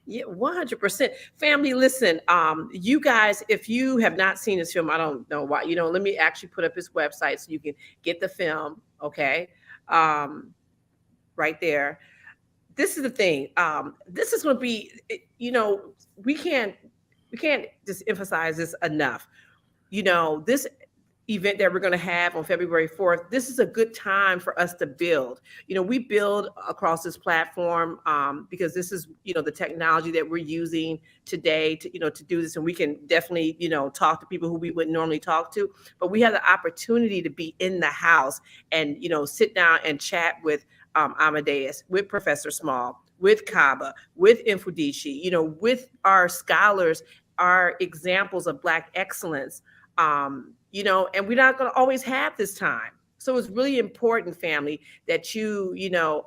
Yeah, 100%. Family, listen, you guys, if you have not seen this film, I don't know why, you know, let me actually put up his website so you can get the film, okay? Right there. This is the thing. This is going to be, you know, we can't just emphasize this enough. You know, this event that we're going to have on February 4th, this is a good time for us to build. You know, we build across this platform because this is, you know, the technology that we're using today to, you know, to do this. And we can definitely, you know, talk to people who we wouldn't normally talk to, but we have the opportunity to be in the house and, you know, sit down and chat with Amadeus, with Professor Small, with Kaba, with Infudici, you know, with our scholars, our examples of Black excellence. You know, and we're not going to always have this time. So it's really important, family, that you know,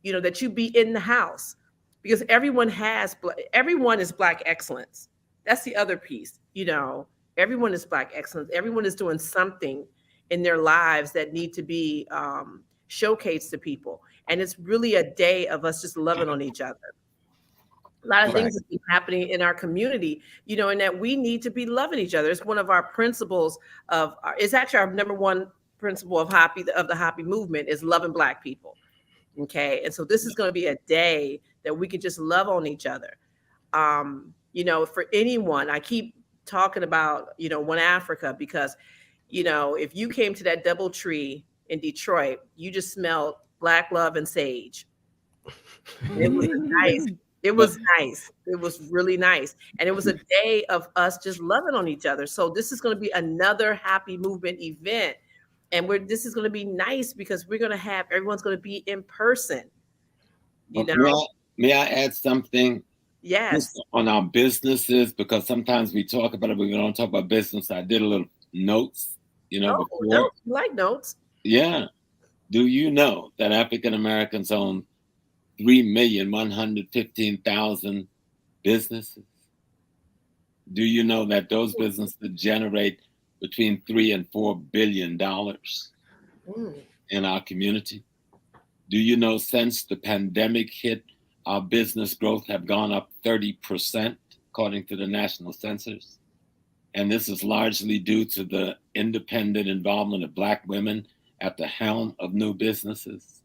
that you be in the house, because everyone is Black excellence. That's the other piece. You know, everyone is Black excellence. Everyone is doing something in their lives that need to be showcased to people. And it's really a day of us just loving on each other. A lot of things have been happening in our community, you know, and that we need to be loving each other. It's one of our principles of, it's actually our number one principle of the HAPI movement is loving Black people. Okay. And so this is going to be a day that we can just love on each other. You know, for anyone, I keep talking about, you know, One Africa, because, you know, if you came to that DoubleTree in Detroit, you just smelled Black love and sage. It was nice. It was nice. It was really nice. And it was a day of us just loving on each other. So this is going to be another HAPI Movement event. And this is going to be nice because we're going to have, everyone's going to be in person. You know? May I add something? Yes. On our businesses, because sometimes we talk about it, but we don't talk about business. I did a little notes, you know, before. Notes. You like notes? Yeah. Do you know that African Americans own 3,115,000 businesses? Do you know that those businesses generate between $3 and $4 billion in our community? Do you know since the pandemic hit, our business growth have gone up 30%, according to the national census? And this is largely due to the independent involvement of Black women at the helm of new businesses.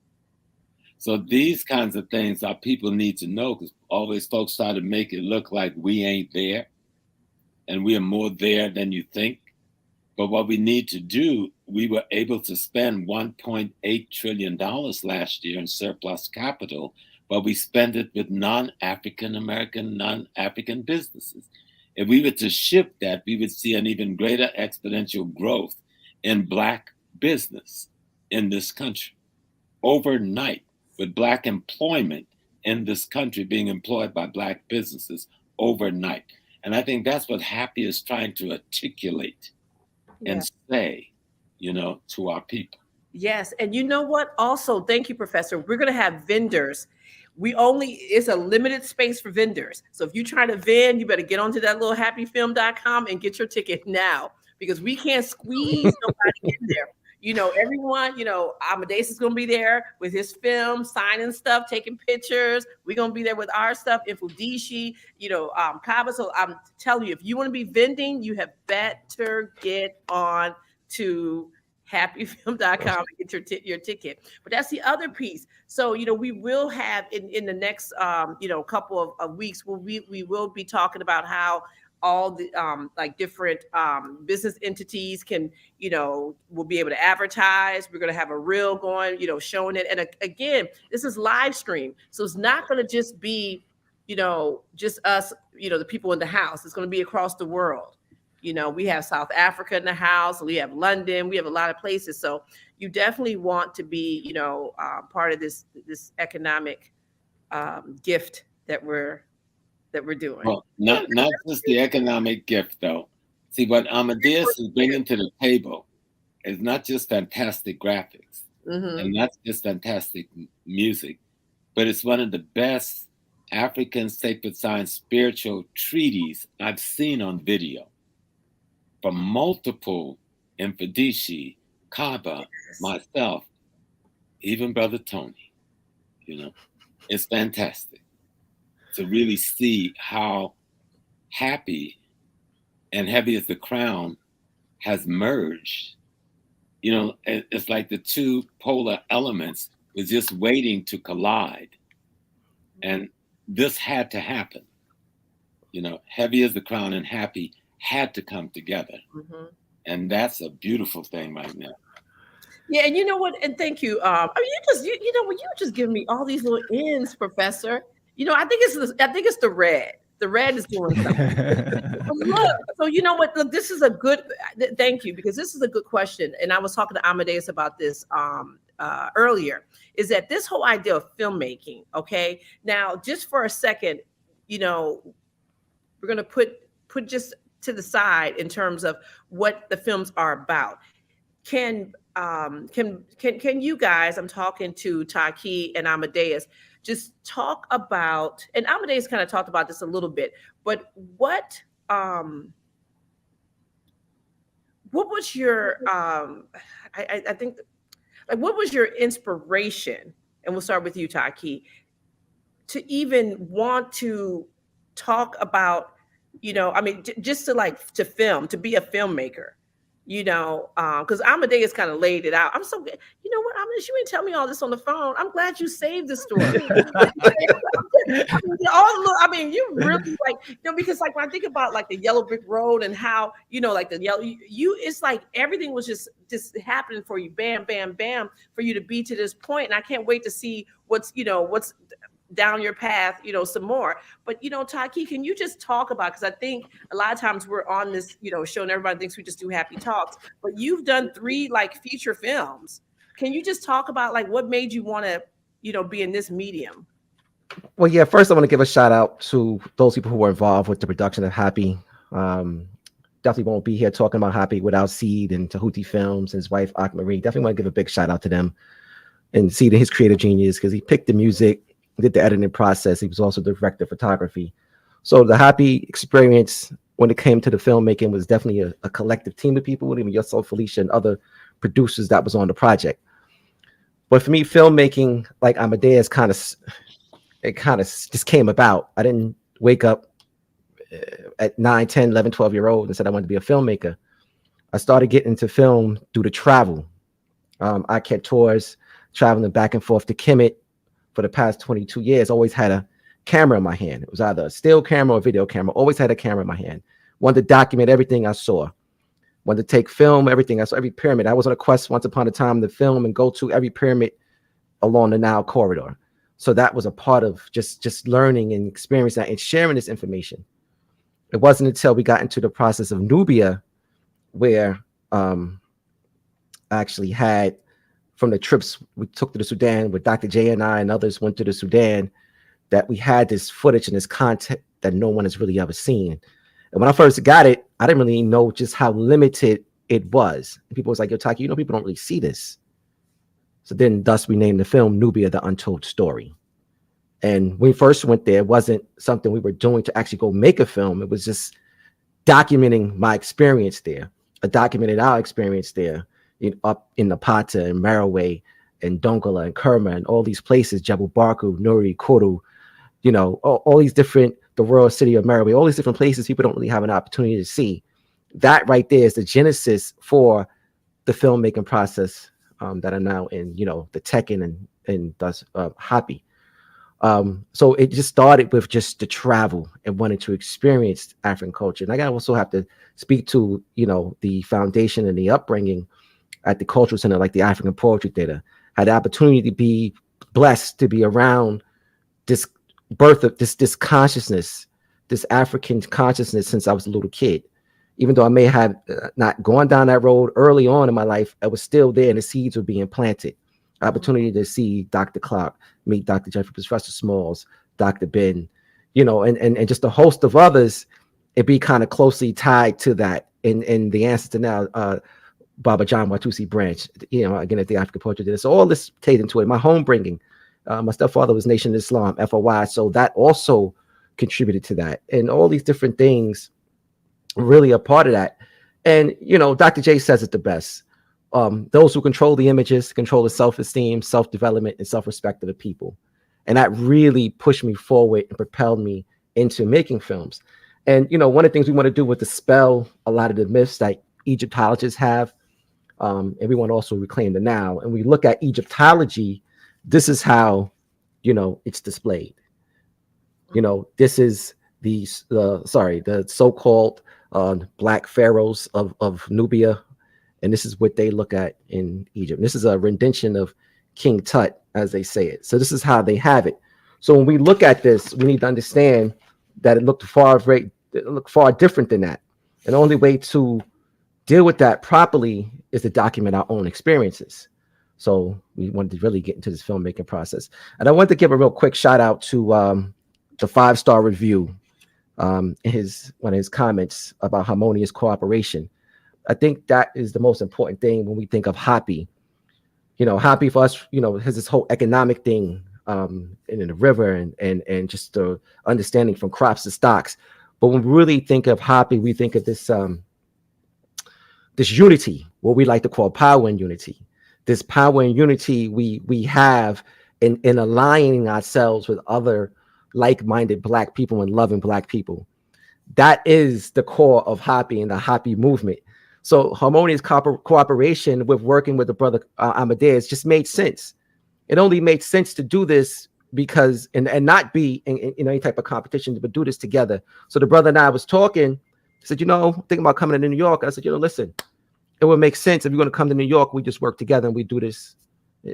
So these kinds of things our people need to know, because always folks try to make it look like we ain't there, and we are more there than you think. But what we need to do, we were able to spend $1.8 trillion last year in surplus capital, but we spent it with non-African American, non-African businesses. If we were to shift that, we would see an even greater exponential growth in Black business in this country overnight, with Black employment in this country being employed by Black businesses overnight. And I think that's what HAPI is trying to articulate and say, you know, to our people. Yes. And you know what? Also, thank you, Professor. We're going to have vendors. It's a limited space for vendors. So if you're trying to vend, you better get onto that little happyfilm.com and get your ticket now, because we can't squeeze nobody in there. You know, everyone, you know, Amadeuz is going to be there with his film, signing stuff, taking pictures. We're going to be there with our stuff, Infudishi, you know, Kaba. So I'm telling you, if you want to be vending, you have better get on to happyfilm.com and get your ticket. But that's the other piece. So, you know, we will have in the next, you know, couple of weeks, we will be talking about how all the like different business entities can, you know, will be able to advertise. We're going to have a reel going, you know, showing it. And again, this is live stream. So it's not going to just be, you know, just us, you know, the people in the house. It's going to be across the world. You know, we have South Africa in the house. We have London. We have a lot of places. So you definitely want to be, you know, part of this economic gift that we're doing. Well, not just the economic gift, though. See, what Amadeus is bringing to the table is not just fantastic graphics and not just fantastic music, but it's one of the best African sacred science spiritual treatises I've seen on video from multiple Infudishi, Kaba, myself, even Brother Tony. You know, it's fantastic to really see how HAPI and Heavy as the Crown has merged. You know, it's like the two polar elements was just waiting to collide. And this had to happen. You know, Heavy as the Crown and HAPI had to come together. And that's a beautiful thing right now. Yeah, and you know what? And thank you. I mean, you know what? You just giving me all these little ends, Professor. You know, I think it's the red. The red is doing something. Look, so you know what? Look, this is a good. Thank you, because this is a good question. And I was talking to Amadeus about this earlier. Is that this whole idea of filmmaking? Okay, now just for a second, you know, we're gonna put just to the side in terms of what the films are about. Can you guys? I'm talking to Taaqiy and Amadeus. Just talk about, and Amadeus kind of talked about this a little bit, but what was your, I think, like, what was your inspiration? And we'll start with you, Taaqiy, to even want to talk about, I mean, just to film, to be a filmmaker, because Amadeus kind of laid it out. I'm so good. You know what, Amadeus, you didn't tell me all this on the phone. I'm glad you saved the story. You really because like when I think about like the yellow brick road and how, like the yellow, it's like everything was just happening for you, bam, bam, bam, for you to be to this point. And I can't wait to see what's down your path, some more. But Taaqiy, can you just talk about, because I think a lot of times we're on this show and everybody thinks we just do happy talks, but you've done 3 like feature films. Can you just talk about like what made you want to be in this medium? Well, yeah, first I want to give a shout out to those people who were involved with the production of HAPI. Definitely won't be here talking about HAPI without Seed and Tahuti Films and his wife Akmarie. Definitely want to give a big shout out to them and Seed and his creative genius, because he picked the music, did the editing process. He was also the director of photography. So the HAPI experience when it came to the filmmaking was definitely a collective team of people, even yourself, Felicia, and other producers that was on the project. But for me, filmmaking, like Amadeus, it kind of just came about. I didn't wake up at 9, 10, 11, 12-year-old and said I wanted to be a filmmaker. I started getting into film through the travel. I kept tours, traveling back and forth to Kemet for the past 22 years. Always had a camera in my hand. It was either a still camera or video camera. Always had a camera in my hand. Wanted to document everything I saw. Wanted to take film, everything I saw, every pyramid. I was on a quest once upon a time to film and go to every pyramid along the Nile corridor. So that was a part of just learning and experiencing that and sharing this information. It wasn't until we got into the process of Nubia where I actually had, from the trips we took to the Sudan with Dr. J and I and others went to the Sudan, that we had this footage and this content that no one has really ever seen. And when I first got it, I didn't really know just how limited it was. And people was like, yo, Taaqiy, people don't really see this. So then thus we named the film Nubia, The Untold Story. And when we first went there, it wasn't something we were doing to actually go make a film. It was just documenting my experience there. I documented our experience there up in Napata and Maraway and Dongola and Kerma and all these places, Jabal Barku, Nuri, Kuru, all these different, the royal city of Maraway, all these different places people don't really have an opportunity to see. That right there is the genesis for the filmmaking process that are now in, the Tekken and thus HAPI. So it just started with just the travel and wanting to experience African culture. And I also have to speak to, the foundation and the upbringing at the Cultural Center, like the African Poetry Theater. Had the opportunity to be blessed to be around this birth of this consciousness, this African consciousness since I was a little kid. Even though I may have not gone down that road early on in my life, I was still there and the seeds were being planted. Opportunity to see Dr. Clark, meet Dr. Jeffrey, Professor Smalls, Dr. Ben, and just a host of others, it be kind of closely tied to that. And the Ancestral now, Baba John Watusi branch, again, at the African Poetry Theater. So all this tied into it. My home bringing, my stepfather was Nation of Islam, FOI. So that also contributed to that. And all these different things really a part of that. And, Dr. J says it the best. Those who control the images control the self-esteem, self-development, and self-respect of the people. And that really pushed me forward and propelled me into making films. And, one of the things we want to do with dispel a lot of the myths that Egyptologists have, and we want to also reclaim the now. And we look at Egyptology, this is how, it's displayed. This is the so-called Black pharaohs of Nubia. And this is what they look at in Egypt. This is a rendition of King Tut, as they say it. So this is how they have it. So when we look at this, we need to understand that it looked far different than that. And the only way to deal with that properly is to document our own experiences. So we wanted to really get into this filmmaking process. And I want to give a real quick shout out to the 5-star review, one of his comments about harmonious cooperation. I think that is the most important thing when we think of HAPI. HAPI for us, has this whole economic thing in the river and just the understanding from crops to stocks. But when we really think of HAPI, we think of this this unity, what we like to call power and unity. This power and unity we have in aligning ourselves with other like-minded Black people and loving Black people. That is the core of HAPI and the HAPI movement. So harmonious cooperation with working with the brother Amadeuz just made sense. It only made sense to do this because, and not be in any type of competition, but do this together. So the brother and I was talking, said, thinking about coming to New York. I said, listen, it would make sense if you're going to come to New York, we just work together and we do this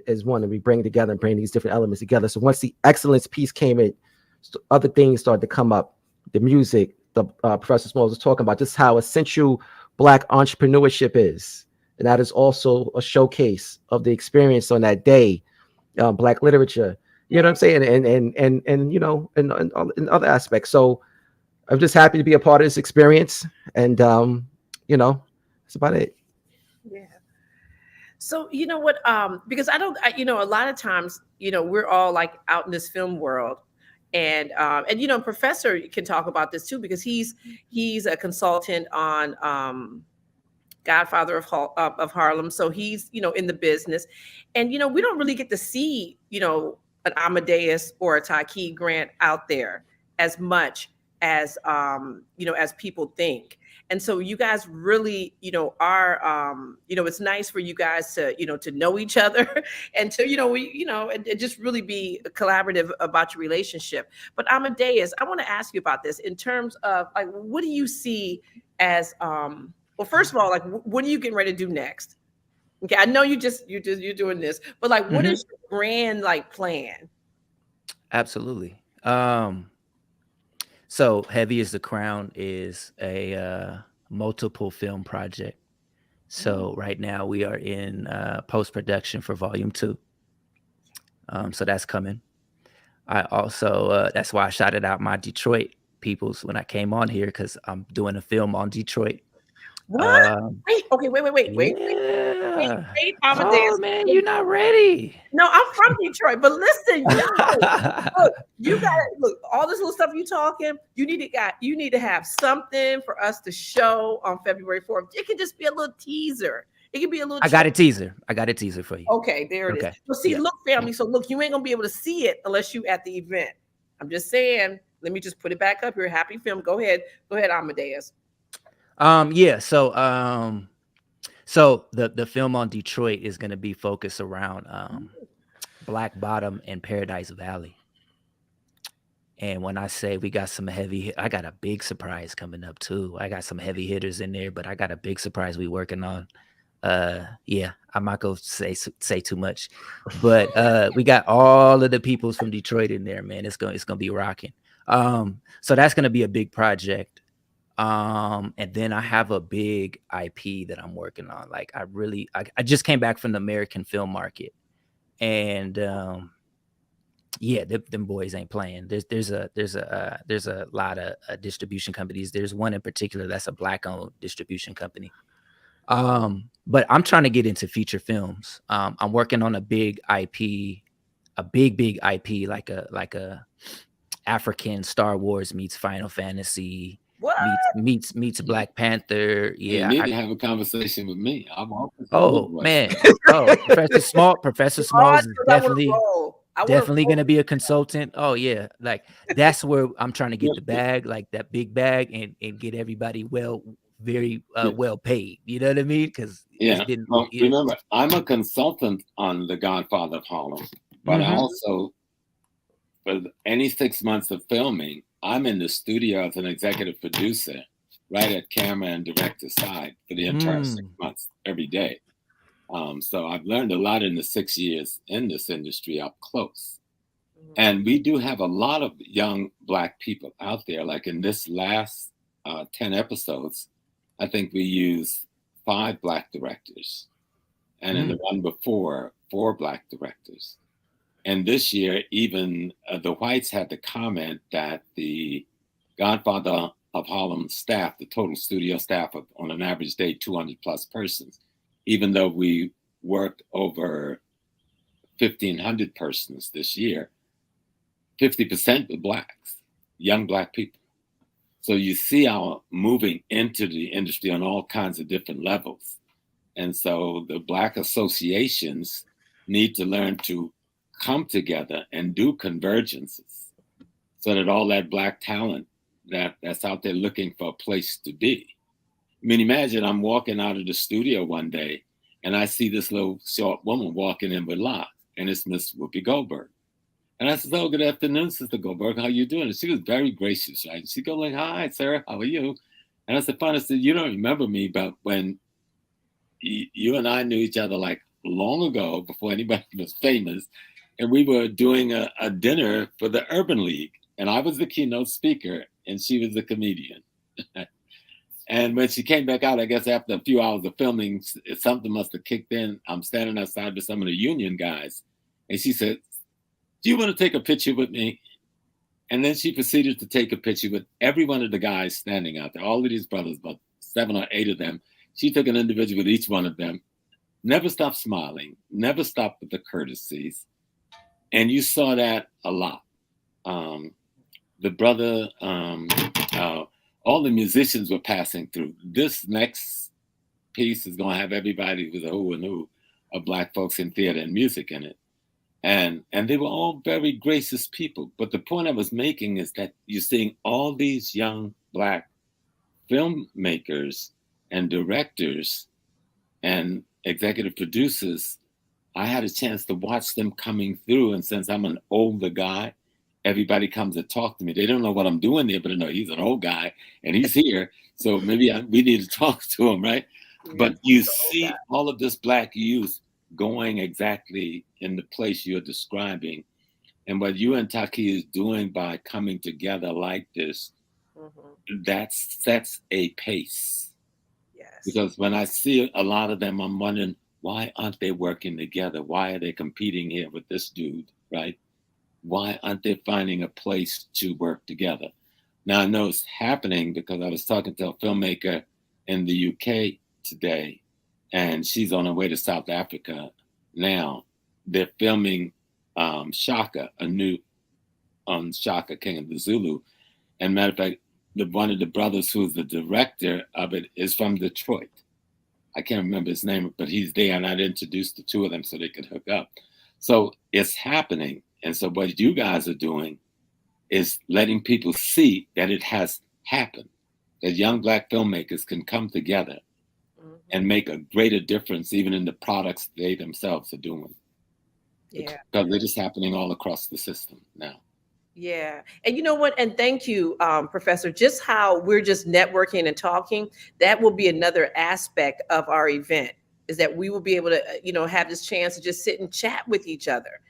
as one, and we bring together and bring these different elements together. So once the excellence piece came in, other things started to come up. The music, the Professor Smalls was talking about just how essential Black entrepreneurship is. And that is also a showcase of the experience on that day, Black literature, you know what I'm saying? And in other aspects. So I'm just happy to be a part of this experience. And, that's about it. Yeah. So, you know what, because a lot of times, we're all like out in this film world. And Professor can talk about this too, because he's a consultant on Godfather of Harlem. So he's, in the business. And, we don't really get to see, an Amadeuz or a Taaqiy Grant out there as much as, as people think. And so you guys really, are, it's nice for you guys to, to know each other and to, and just really be collaborative about your relationship. But Amadeuz, I want to ask you about this in terms of like, what do you see as, well, first of all, like, what are you getting ready to do next? Okay. I know you're doing this, but like, what is your grand, like, plan? Absolutely. So Heavy as the Crown is a multiple film project. So right now we are in post-production for volume 2. So that's coming. I also, that's why I shouted out my Detroit peoples when I came on here, because I'm doing a film on Detroit. What? Wait, Amadeuz. Oh man, you're not ready. No, I'm from Detroit, but listen, look, you got all this little stuff you talking. You need to have something for us to show on February 4th. It could just be a little teaser. It could be a little. I got a teaser for you. Okay, there it is. Well, see, look, family. So look, you ain't gonna be able to see it unless you at the event. I'm just saying. Let me just put it back up here. Happy Film. Go ahead, Amadeuz. So the film on Detroit is going to be focused around Black Bottom and Paradise Valley. And when I say we got some I got a big surprise coming up too. I got some heavy hitters in there, but I got a big surprise we working on. I'm not gonna say too much, but we got all of the peoples from Detroit in there, man. It's gonna be rocking. So that's gonna be a big project. And then I have a big IP that I'm working on. Like I just came back from the American film market, and them boys ain't playing. There's a lot of distribution companies. There's one in particular that's a Black-owned distribution company. But I'm trying to get into feature films. I'm working on a big IP, big IP, like a African Star Wars meets Final Fantasy. What? Meets Black Panther. Yeah, you need to have a conversation with me. I'm always man. Professor Small is definitely gonna be a consultant. Oh yeah, like that's where I'm trying to get the bag, like that big bag, and get everybody very well paid. You know what I mean? Because remember, I'm a consultant on The Godfather of Harlem, but also for any 6 months of filming, I'm in the studio as an executive producer, right at camera and director side for the entire 6 months, every day. So I've learned a lot in the 6 years in this industry up close. And we do have a lot of young Black people out there. Like in this last 10 episodes, I think we used 5 Black directors. And in the one before, 4 Black directors. And this year, even the whites had the comment that the Godfather of Harlem staff, the total studio staff of, on an average day, 200 plus persons, even though we worked over 1,500 persons this year, 50% were Blacks, young Black people. So you see our moving into the industry on all kinds of different levels. And so the Black associations need to learn to come together and do convergences so that all that Black talent that's out there looking for a place to be. I mean, imagine I'm walking out of the studio one day and I see this little short woman walking in with locks, and it's Miss Whoopi Goldberg. And I said, "Oh, good afternoon, Sister Goldberg. How you doing?" And she was very gracious, right? She go like, "Hi, sir. How are you?" And I said, "Fine." I said, "You don't remember me, but when you and I knew each other like long ago, before anybody was famous, and we were doing a dinner for the Urban League, and I was the keynote speaker, and she was the comedian." And when she came back out, I guess after a few hours of filming, something must have kicked in. I'm standing outside with some of the union guys, and she said, "Do you want to take a picture with me?" And then she proceeded to take a picture with every one of the guys standing out there, all of these brothers, about 7 or 8 of them. She took an individual with each one of them, never stopped smiling, never stopped with the courtesies. And you saw that a lot. The brother, all the musicians were passing through. This next piece is going to have everybody with a who and who of Black folks in theater and music in it. And they were all very gracious people. But the point I was making is that you're seeing all these young Black filmmakers and directors and executive producers. I had a chance to watch them coming through. And since I'm an older guy, everybody comes to talk to me. They don't know what I'm doing there, but I know he's an old guy and he's here. So maybe we need to talk to him, right? But you see all of this Black youth going exactly in the place you're describing. And what you and Taaqiy is doing by coming together like this, that sets a pace. Yes. Because when I see a lot of them, I'm wondering, why aren't they working together? Why are they competing here with this dude, right? Why aren't they finding a place to work together? Now, I know it's happening because I was talking to a filmmaker in the UK today, and she's on her way to South Africa now. They're filming Shaka, a new Shaka, King of the Zulu. And matter of fact, one of the brothers who's the director of it is from Detroit. I can't remember his name, but he's there, and I'd introduced the two of them so they could hook up. So it's happening. And so what you guys are doing is letting people see that it has happened, that young Black filmmakers can come together and make a greater difference even in the products they themselves are doing. Yeah. Because it is happening all across the system now. Yeah. And you know what? And thank you, Professor, just how we're just networking and talking, that will be another aspect of our event, is that we will be able to, have this chance to just sit and chat with each other.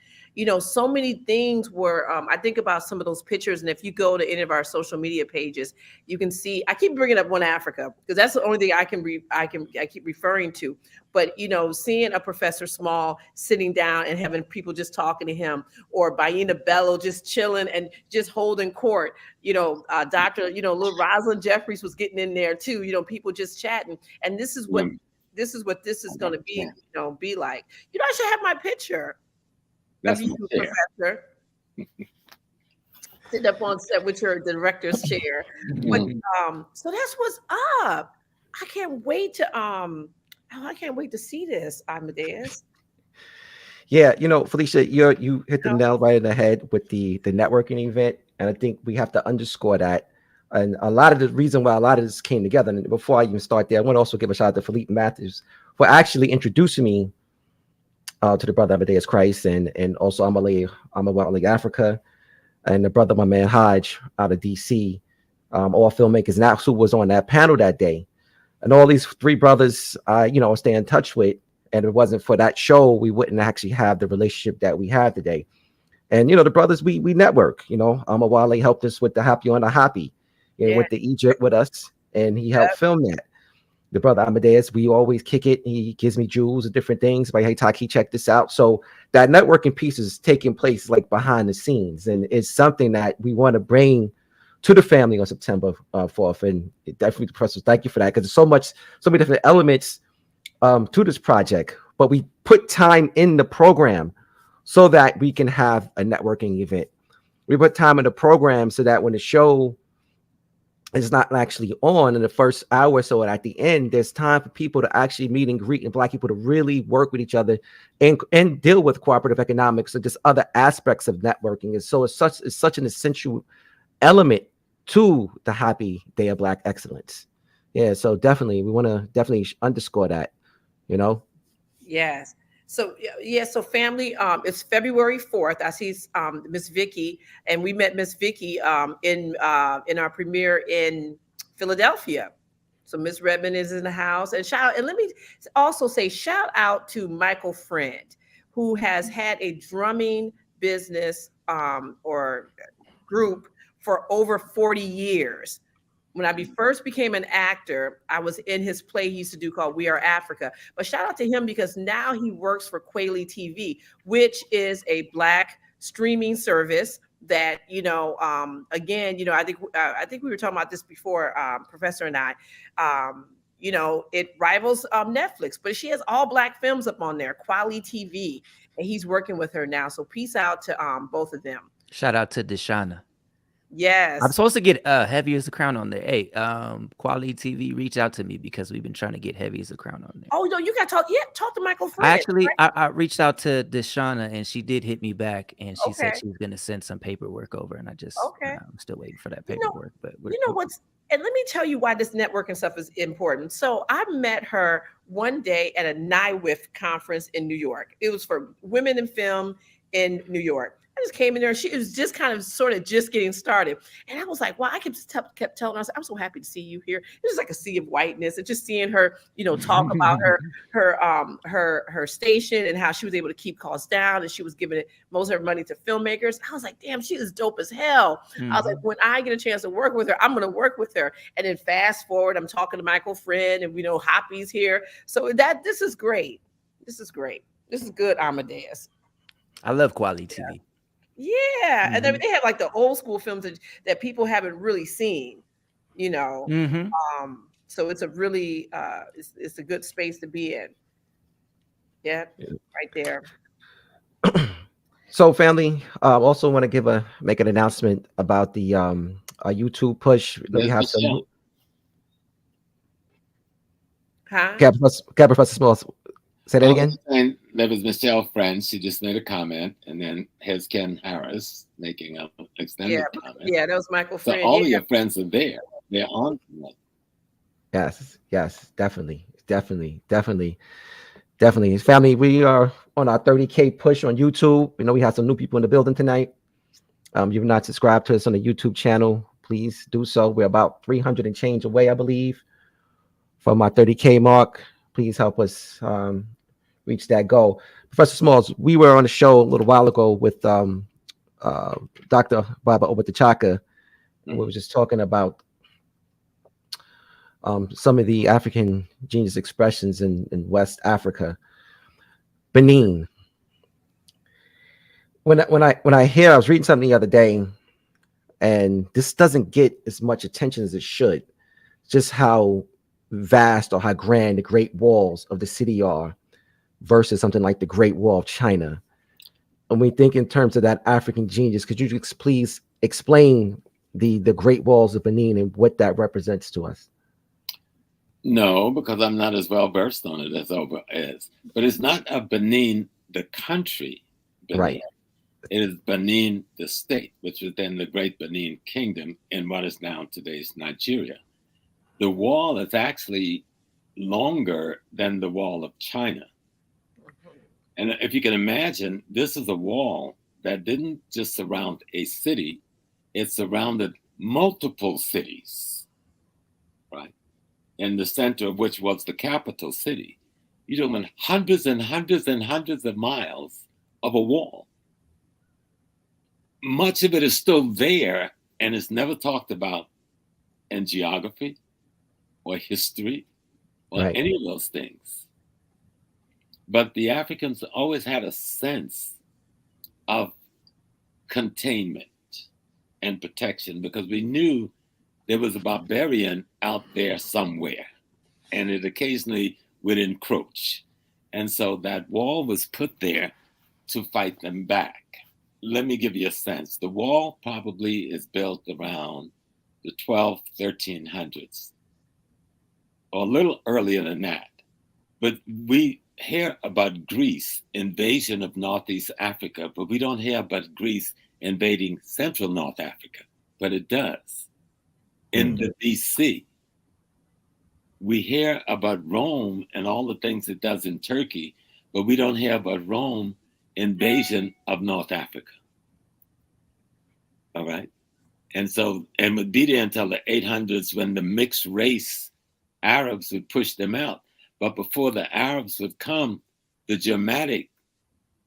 So many things were, I think about some of those pictures. And if you go to any of our social media pages, you can see, I keep bringing up One Africa because that's the only thing I keep referring to. But, seeing a Professor Small sitting down and having people just talking to him, or Baina Bello just chilling and just holding court, Dr. little Rosalind Jeffries was getting in there too, people just chatting. And this is what this is going to be, be like. I should have my picture. That's you, Professor. Sit up on set with your director's chair. But so that's what's up. I can't wait to see this, Amadeuz. Yeah, Felicia, you hit the nail right in the head with the networking event, and I think we have to underscore that. And a lot of the reason why a lot of this came together, and before I even start there, I want to also give a shout out to Philippe Matthews for actually introducing me to the brother Amadeuz Christ, and also Amawali Africa, and the brother, my man Hodge out of DC, all filmmakers, and that's who was on that panel that day. And all these 3 brothers, stay in touch with. And if it wasn't for that show, we wouldn't actually have the relationship that we have today. And, the brothers, we network, Amawale helped us with the Happy on the Happy, with the Egypt with us, and he helped film that. The brother Amadeuz, we always kick it. He gives me jewels and different things. Like, hey, Taaqiy, check this out. So that networking piece is taking place like behind the scenes. And it's something that we want to bring to the family on September 4th. And definitely, Professor, thank you for that. Because there's so many different elements to this project. But we put time in the program so that we can have a networking event. We put time in the program so that when the show it's not actually on in the first hour or so, and at the end there's time for people to actually meet and greet, and Black people to really work with each other and deal with cooperative economics and just other aspects of networking. And so it's such an essential element to the Happy Day of Black Excellence. Yeah, so definitely we want to definitely underscore that, you know. Yes. So yeah, so family, it's February 4th. I see Miss Vicky, and we met Miss Vicky in our premiere in Philadelphia. So Miss Redmond is in the house, and let me also say shout out to Michael Friend, who has had a drumming business or group for over 40 years. When I first became an actor, I was in his play he used to do called We Are Africa. But shout out to him because now he works for Quayle TV, which is a Black streaming service that, again, I think we were talking about this before, Professor and I. It rivals Netflix, but she has all Black films up on there, Quayle TV, and he's working with her now. So peace out to both of them. Shout out to Deshauna. Yes. I'm supposed to get Heavy as a Crown on there. Hey, Quality TV, reach out to me because we've been trying to get Heavy as a Crown on there. Oh, no, you got to talk. Yeah, talk to Michael Friend. I reached out to Deshauna and she did hit me back and she said she was going to send some paperwork over, and I'm still waiting for that paperwork. But and let me tell you why this networking stuff is important. So I met her one day at a NIWIF conference in New York. It was for women in film in New York. I just came in there and she was just kind of sort of just getting started. And I was like, wow, I kept telling her, I'm so happy to see you here. It was like a sea of whiteness, and just seeing her, talk about her station and how she was able to keep costs down, and she was giving it most of her money to filmmakers. I was like, damn, she is dope as hell. I was like, when I get a chance to work with her, I'm going to work with her. And then fast forward, I'm talking to Michael Friend, and we know HAPI's here. So this is great. This is great. This is good, Amadeus. I love Quality TV. Yeah. And then they have like the old school films that people haven't really seen, so it's a really it's a good space to be in. Yeah. Right there. So family, also want to make an announcement about the YouTube push. We have some Professor Small. Say that again. And there was Michelle Friend. She just made a comment, and then here's Ken Harris making an extended comment. Yeah, that was Michael Friend. So all of your friends are there. They're on. Yes, definitely. Family, we are on our 30K push on YouTube. We have some new people in the building tonight. You've not subscribed to us on the YouTube channel, please do so. We're about 300 and change away, I believe, from our 30K mark. Please help us reach that goal. Professor Smalls, we were on a show a little while ago with Dr. Baba Obata-Chaka, and we were just talking about some of the African genius expressions in West Africa. Benin. When I was reading something the other day, and this doesn't get as much attention as it should, just how vast or how grand the Great Walls of the city are versus something like the Great Wall of China. And we think in terms of that African genius, could you just please explain the Great Walls of Benin and what that represents to us? No, because I'm not as well versed on it as Oba is. But it's not a Benin, the country, Benin. Right. It is Benin, the state, which was then the Great Benin Kingdom in what is now today's Nigeria. The wall is actually longer than the wall of China. And if you can imagine, this is a wall that didn't just surround a city, it surrounded multiple cities, right? In the center of which was the capital city. You're talking hundreds and hundreds and hundreds of miles of a wall. Much of it is still there and is never talked about in geography or history or any of those things. But the Africans always had a sense of containment and protection because we knew there was a barbarian out there somewhere, and it occasionally would encroach. And so that wall was put there to fight them back. Let me give you a sense. The wall probably is built around the 1300s, or a little earlier than that. But we hear about Greece invasion of Northeast Africa, but we don't hear about Greece invading Central North Africa, but it does. In the BC, we hear about Rome and all the things it does in Turkey, but we don't hear about Rome invasion of North Africa. All right. And so, and would be there until the 800s when the mixed race Arabs would push them out. But before the Arabs would come, the Germanic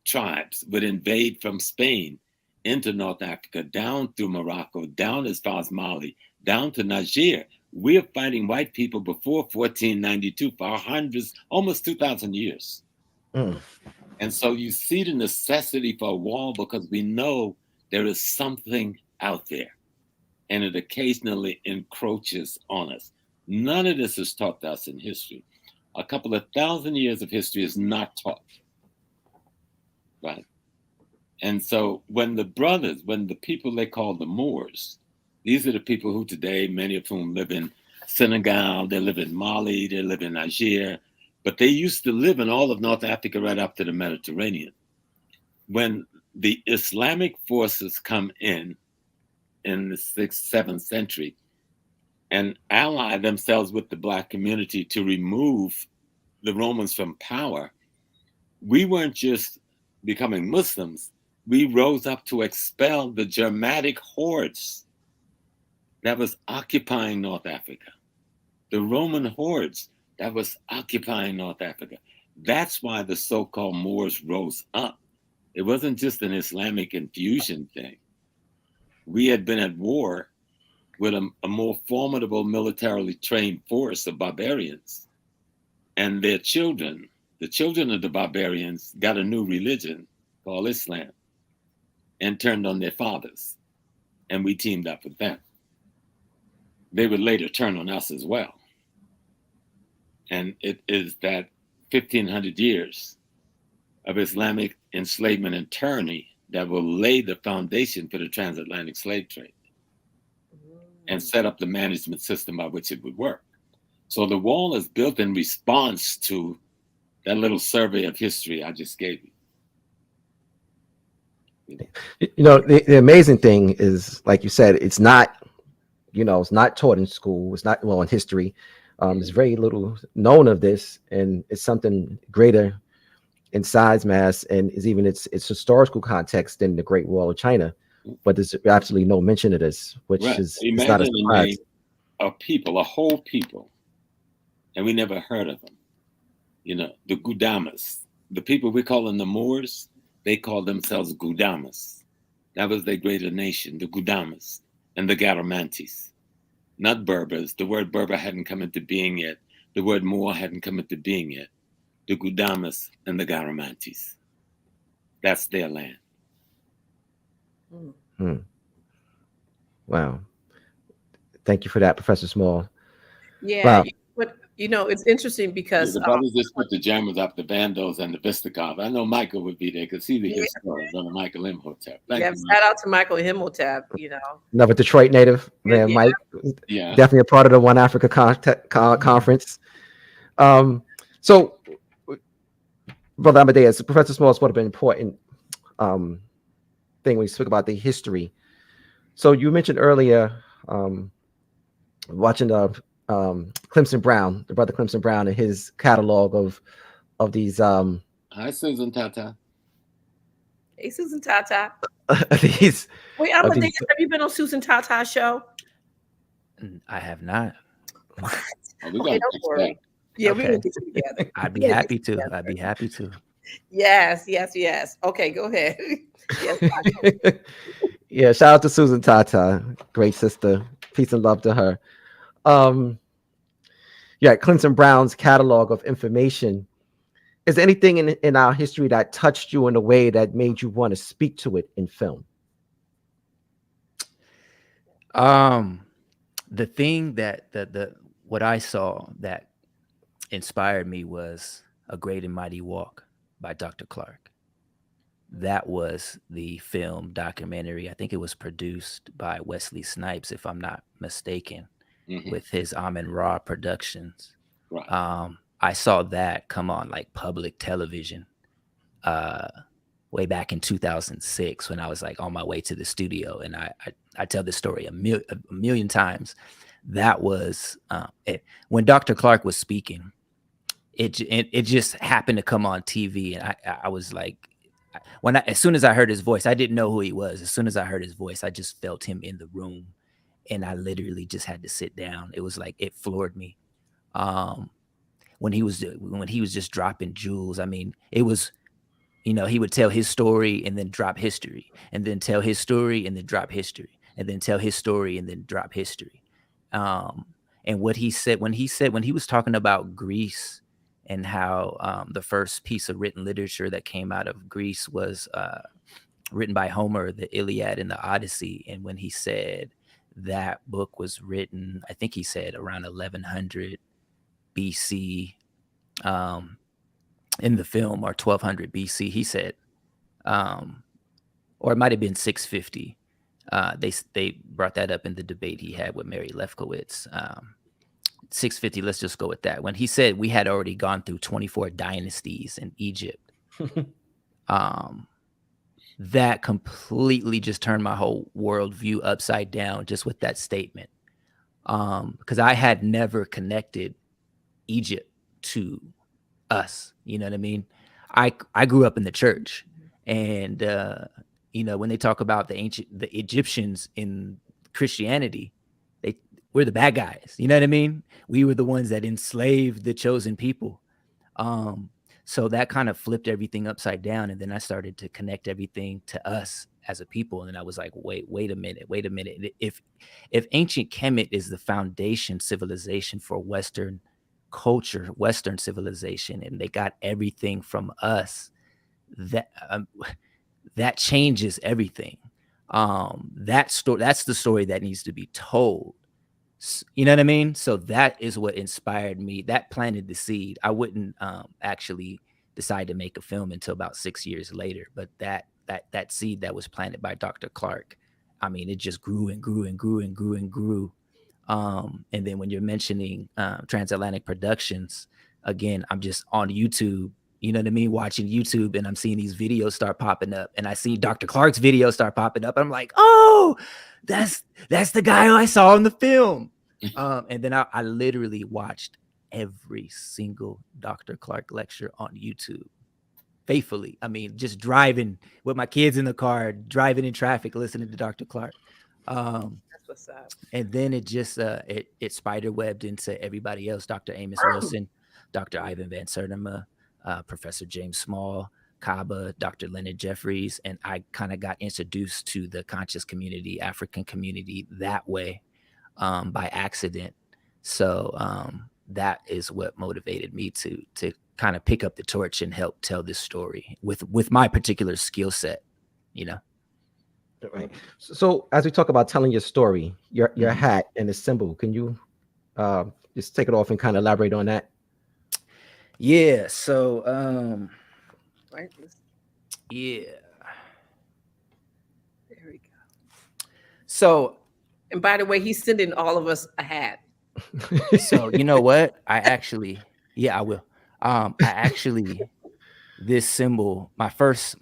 tribes would invade from Spain into North Africa, down through Morocco, down as far as Mali, down to Niger. We're fighting white people before 1492 for hundreds, almost 2,000 years. And so you see the necessity for a wall because we know there is something out there and it occasionally encroaches on us. None of this is taught to us in history. A couple of thousand years of history is not taught, right? And so when the people they call the Moors, these are the people who today, many of whom live in Senegal, they live in Mali, they live in Niger, but they used to live in all of North Africa right up to the Mediterranean. When the Islamic forces come in the 6th, 7th century, and ally themselves with the Black community to remove the Romans from power, we weren't just becoming Muslims, we rose up to expel the Germanic hordes that was occupying North Africa, the Roman hordes that was occupying North Africa. That's why the so-called Moors rose up. It wasn't just an Islamic infusion thing. We had been at war with a more formidable militarily trained force of barbarians, and their children, the children of the barbarians, got a new religion called Islam and turned on their fathers, and we teamed up with them. They would later turn on us as well. And it is that 1,500 years of Islamic enslavement and tyranny that will lay the foundation for the transatlantic slave trade and set up the management system by which it would work. So the wall is built in response to that little survey of history I just gave you. You know, the amazing thing is, like you said, it's not, it's not taught in school. It's not, well, in history. There's very little known of this, and it's something greater in size, mass, and is even its historical context in the Great Wall of China. But there's absolutely no mention of this, which is not a surprise. A people, a whole people, and we never heard of them. The Gudamas, the people we call them the Moors, they call themselves Gudamas. That was their greater nation, the Gudamas and the Garamantes, not Berbers. The word Berber hadn't come into being yet. The word Moor hadn't come into being yet. The Gudamas and the Garamantes. That's their land. Wow. Thank you for that, Professor Small. Yeah, wow. But it's interesting because the brothers just put the Germans up, the Vandals and the Vistakov. I know Michael would be there because he's the historian, Brother Michael Imhotep. Shout out to Michael Imhotep. Another Detroit native, man, Mike. Yeah, definitely a part of the One Africa conference. So, Brother Amadeuz, Professor Small spoke about an important thing when you speak about the history. So you mentioned earlier watching the Clemson Brown, the brother Clemson Brown, and his catalog of these. Hi, Susan Tata. Hey, Susan Tata. These. Wait, Amadeuz, have you been on Susan Tata's show? I have not. What? Okay, don't worry. Yeah, we will get you together. I'd be happy to. I'd be happy to. Yes. Okay, go ahead. Yes. Yeah, shout out to Susan Tata, great sister. Peace and love to her. Clemson Brown's catalog of information. Is there anything in our history that touched you in a way that made you want to speak to it in film? The thing that what I saw that inspired me was A Great and Mighty Walk by Dr. Clark. that was the film documentary. I think it was produced by Wesley Snipes, if I'm not mistaken, with his Amin Ra Productions. Right. I saw that come on like public television way back in 2006 when I was like on my way to the studio, and I tell this story a million times. That was when Dr. Clark was speaking. It just happened to come on TV, and I was like, as soon as I heard his voice, I didn't know who he was. As soon as I heard his voice, I just felt him in the room, and I literally just had to sit down. It was like it floored me. When he was just dropping jewels. I mean, it was, he would tell his story and then drop history, and then tell his story and then drop history, and then tell his story and then drop history. And what he said when he was talking about Greece and how the first piece of written literature that came out of Greece was written by Homer, the Iliad and the Odyssey. And when he said that book was written, I think he said around 1100 BC in the film, or 1200 BC, he said, or it might have been 650. They brought that up in the debate he had with Mary Lefkowitz. 650, let's just go with that. When he said we had already gone through 24 dynasties in Egypt, that completely just turned my whole worldview upside down just with that statement. Because I had never connected Egypt to us. You know what I mean? I grew up in the church, and when they talk about the Egyptians in Christianity, we're the bad guys. You know what I mean? We were the ones that enslaved the chosen people. So that kind of flipped everything upside down. And then I started to connect everything to us as a people. And then I was like, wait a minute. If ancient Kemet is the foundation civilization for Western culture, Western civilization, and they got everything from us, that changes everything. That's the story that needs to be told. You know what I mean? So that is what inspired me. That planted the seed. I wouldn't actually decide to make a film until about 6 years later. But that seed that was planted by Dr. Clark, I mean, it just grew and grew and grew and grew and grew. And then when you're mentioning Transatlantic Productions, again, I'm just on YouTube. You know what I mean? Watching YouTube, and I'm seeing these videos start popping up, and I see Dr. Clark's video start popping up. I'm like, oh, that's the guy who I saw in the film. And then I literally watched every single Dr. Clark lecture on YouTube faithfully. I mean, just driving with my kids in the car, driving in traffic, listening to Dr. Clark. That's what's up. And then it just it spiderwebbed into everybody else: Dr. Amos Wilson, Dr. Ivan Van Sertima, Professor James Small, Kaba, Dr. Leonard Jeffries, and I kind of got introduced to the conscious community, African community, that way by accident. So that is what motivated me to kind of pick up the torch and help tell this story with my particular skill set, Right. So as we talk about telling your story, your hat and the symbol, can you just take it off and kind of elaborate on that? Yeah. So yeah. There we go. So, and by the way, he's sending all of us a hat. So you know what? I will. This symbol, my first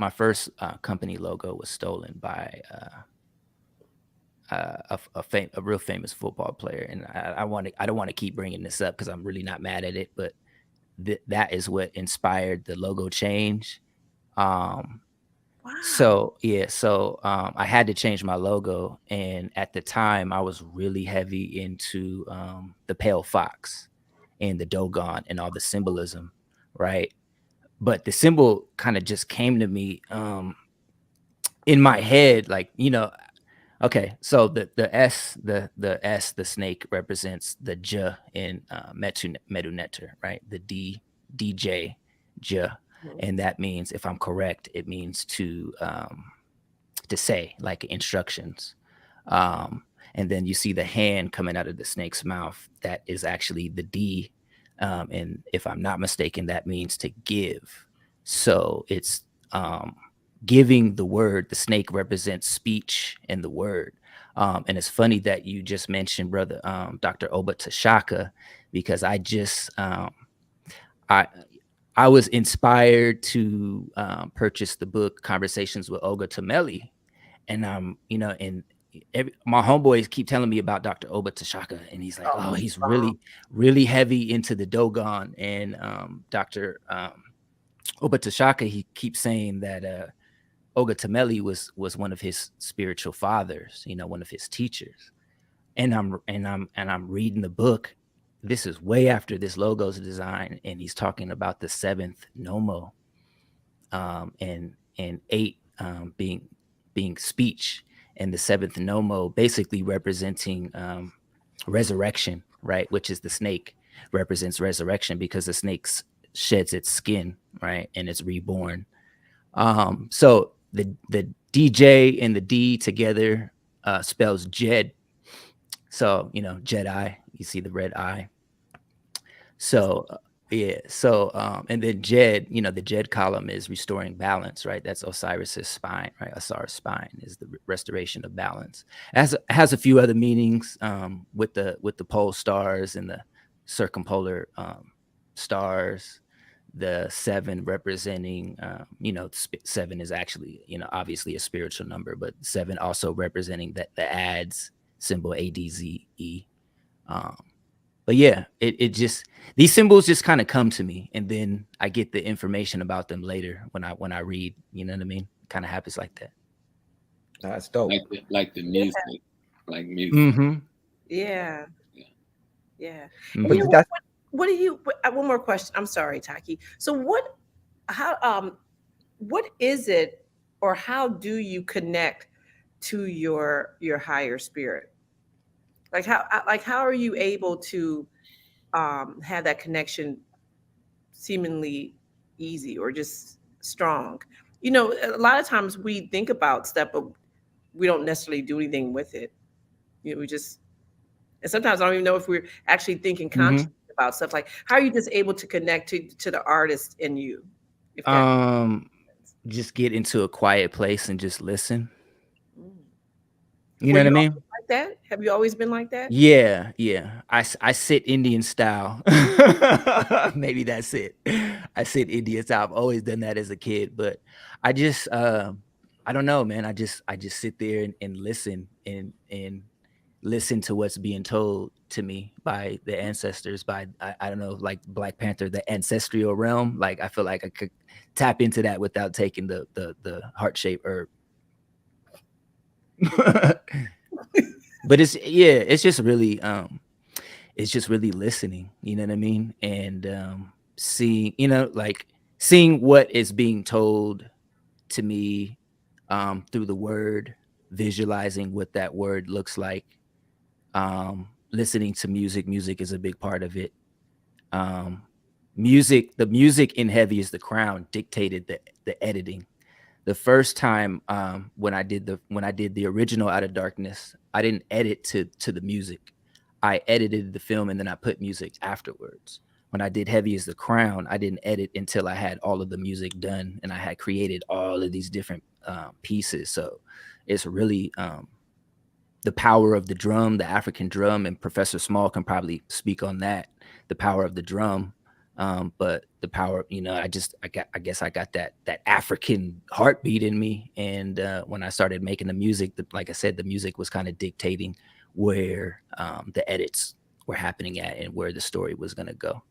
company logo was stolen by a real famous football player, and I don't want to keep bringing this up because I'm really not mad at it, but that is what inspired the logo change. Wow. So I had to change my logo, and at the time I was really heavy into the pale fox and the Dogon and all the symbolism, right? But the symbol kind of just came to me in my head, like, okay, so the S, the snake represents the J in Medu Neter, right? The D, DJ, J. And that means, if I'm correct, it means to say, like instructions. And then you see the hand coming out of the snake's mouth. That is actually the D. And if I'm not mistaken, that means to give. So it's giving the word. The snake represents speech and the word. And it's funny that you just mentioned, brother, Dr. Oba Tashaka, because I just, I was inspired to purchase the book Conversations with Olga Tameli. And, you know, and my homeboys keep telling me about Dr. Oba Tashaka, and he's like, oh, he's really, really heavy into the Dogon. And Dr. Oba Tashaka, he keeps saying that Olga Tameli was one of his spiritual fathers, you know, one of his teachers. And I'm reading the book. This is way after this logo's design, and he's talking about the seventh Nomo, and 8 being speech, and the seventh Nomo basically representing resurrection, right? Which is the snake represents resurrection, because the snake sheds its skin, right, and it's reborn. So the DJ and the D together spells Jed. So, you know, Jedi, you see the red eye. So yeah, so and then Jed, you know, the Jed column is restoring balance, right? That's Osiris's spine, right? Osiris spine is the restoration of balance. It has a few other meanings with the pole stars and the circumpolar stars. The 7 representing, you know, 7 is actually, you know, obviously a spiritual number, but 7 also representing the adds symbol ADZE. But yeah, it just, these symbols just kind of come to me, and then I get the information about them later when I read. You know what I mean? Kind of happens like that. That's dope. Like the music, like music. Mm-hmm. Yeah. Yeah. Mm-hmm. You know, what do you? One more question. I'm sorry, Taaqiy. So what is it, or how do you connect to your higher spirit? Like how are you able to have that connection seemingly easy or just strong? You know, a lot of times we think about stuff, but we don't necessarily do anything with it. You know, and sometimes I don't even know if we're actually thinking consciously about stuff. Like, how are you just able to connect to the artist in you? Just get into a quiet place and just listen. You Were know what I mean? Like that? Have you always been like that? Yeah. I sit Indian style. Maybe that's it. I sit Indian style. I've always done that as a kid, but I just I don't know, man. I just sit there and listen and listen to what's being told to me by the ancestors, by I don't know, like Black Panther, the ancestral realm. Like, I feel like I could tap into that without taking the heart-shaped herb. But it's just really listening, you know what I mean? And seeing, you know, like seeing what is being told to me through the word, visualizing what that word looks like, listening to music is a big part of it. The music in Heavy is the Crown dictated the editing. The first time when I did the original Out of Darkness, I didn't edit to the music. I edited the film and then I put music afterwards. When I did Heavy is the Crown, I didn't edit until I had all of the music done and I had created all of these different pieces. So it's really the power of the drum, the African drum, and Professor Small can probably speak on that, the power of the drum. But the power, you know, I guess I got that African heartbeat in me. And when I started making the music, like I said, the music was kind of dictating where the edits were happening at and where the story was going to go.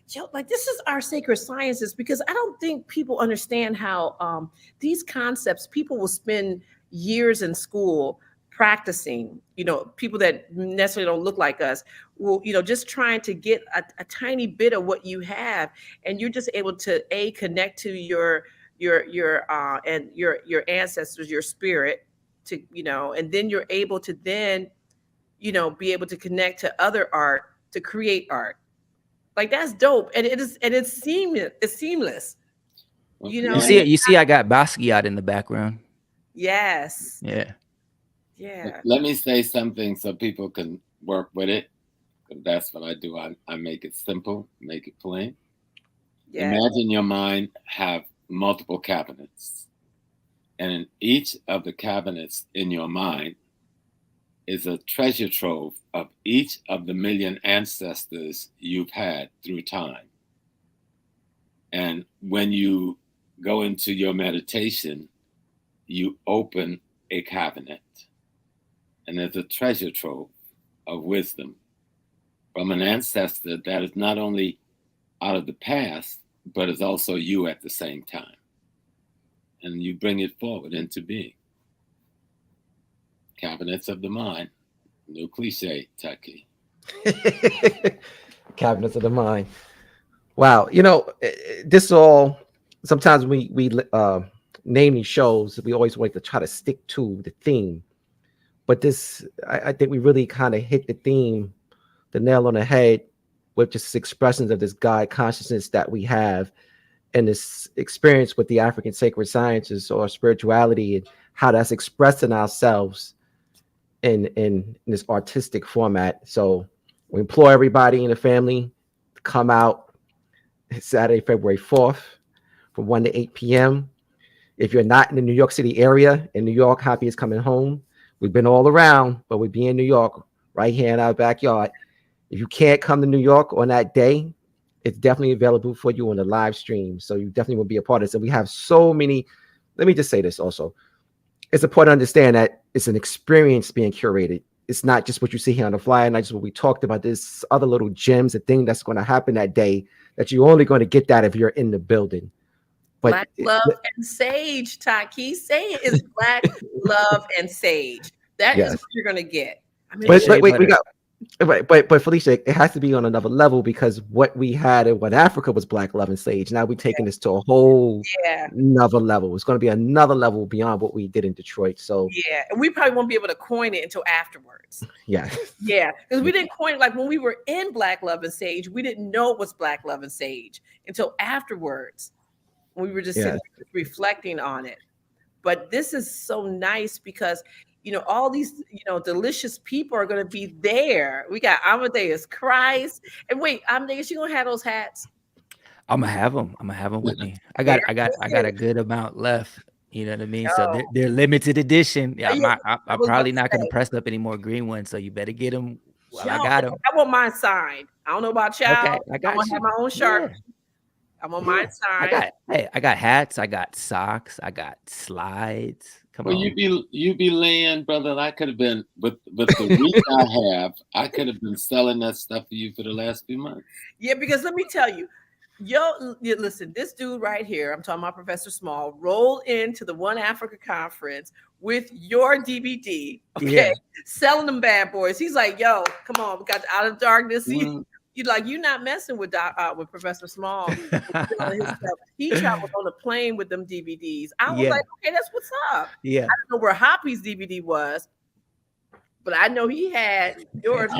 Yo, like, this is our sacred sciences, because I don't think people understand how these concepts, people will spend years in school practicing, you know, people that necessarily don't look like us will, you know, just trying to get a tiny bit of what you have, and you're just able to connect to your ancestors, your spirit, to, you know, and then you're able to then, you know, be able to connect to other art, to create art. Like, that's dope, and it's seamless. It's seamless. You know, you see, I got Basquiat in the background. Yes. Yeah. Yeah. Let me say something so people can work with it. That's what I do. I make it simple, make it plain. Yeah. Imagine your mind have multiple cabinets. And in each of the cabinets in your mind is a treasure trove of each of the million ancestors you've had through time. And when you go into your meditation, you open a cabinet, and there's a treasure trove of wisdom from an ancestor that is not only out of the past, but is also you at the same time. And you bring it forward into being. Cabinets of the mind. No cliche, Taaqiy. Cabinets of the mind. Wow. You know, this all, sometimes we name these shows, we always like to try to stick to the theme. But this, I think we really kind of hit the theme, the nail on the head, with just expressions of this God consciousness that we have, and this experience with the African sacred sciences or spirituality, and how that's expressing ourselves in this artistic format. So we implore everybody in the family to come out Saturday, February 4th from 1 to 8 p.m. If you're not in the New York City area, in New York, HAPI is coming home. We've been all around, but we'll be in New York right here in our backyard. If you can't come to New York on that day, it's definitely available for you on the live stream. So you definitely will be a part of this. And we have so many, let me just say this also. It's important to understand that it's an experience being curated. It's not just what you see here on the flyer, not just what we talked about. There's other little gems, a thing that's going to happen that day that you're only going to get that if you're in the building. But Black love and sage, Taaqiy. Say it is black love and sage. That is what you're going to get. I mean, but wait, we got. But Felicia, it has to be on another level, because what we had in what Africa was black love and sage. Now we're taking this to a whole another level. It's going to be another level beyond what we did in Detroit. So and we probably won't be able to coin it until afterwards. Because we didn't coin it, like when we were in Black Love and Sage, we didn't know it was Black Love and Sage until afterwards. We were just reflecting on it. But this is so nice because, you know, all these, you know, delicious people are going to be there. We got Amadeuz Christ. And wait, Amadeus, you going to have those hats? I'm going to have them. I'm going to have them with me. I got a good amount left. You know what I mean? So they're limited edition. Yeah, I'm probably not going to press up any more green ones. So you better get them while I got them. I want mine signed. I don't know about y'all. Okay, I got to have my own shirt. I'm on my side. I got hats. I got socks. I got slides. Come on. You be laying, brother. I could have been with the reach I have. I could have been selling that stuff for you for the last few months. Yeah, because let me tell you, listen, this dude right here, I'm talking about Professor Small, rolled into the One Africa conference with your DVD. Okay, selling them bad boys. He's like, yo, come on, we got Out of Darkness. You're not messing with Professor Small. He traveled on a plane with them DVDs. I was like, okay, that's what's up. Yeah. I don't know where HAPI's DVD was, but I know he had yours.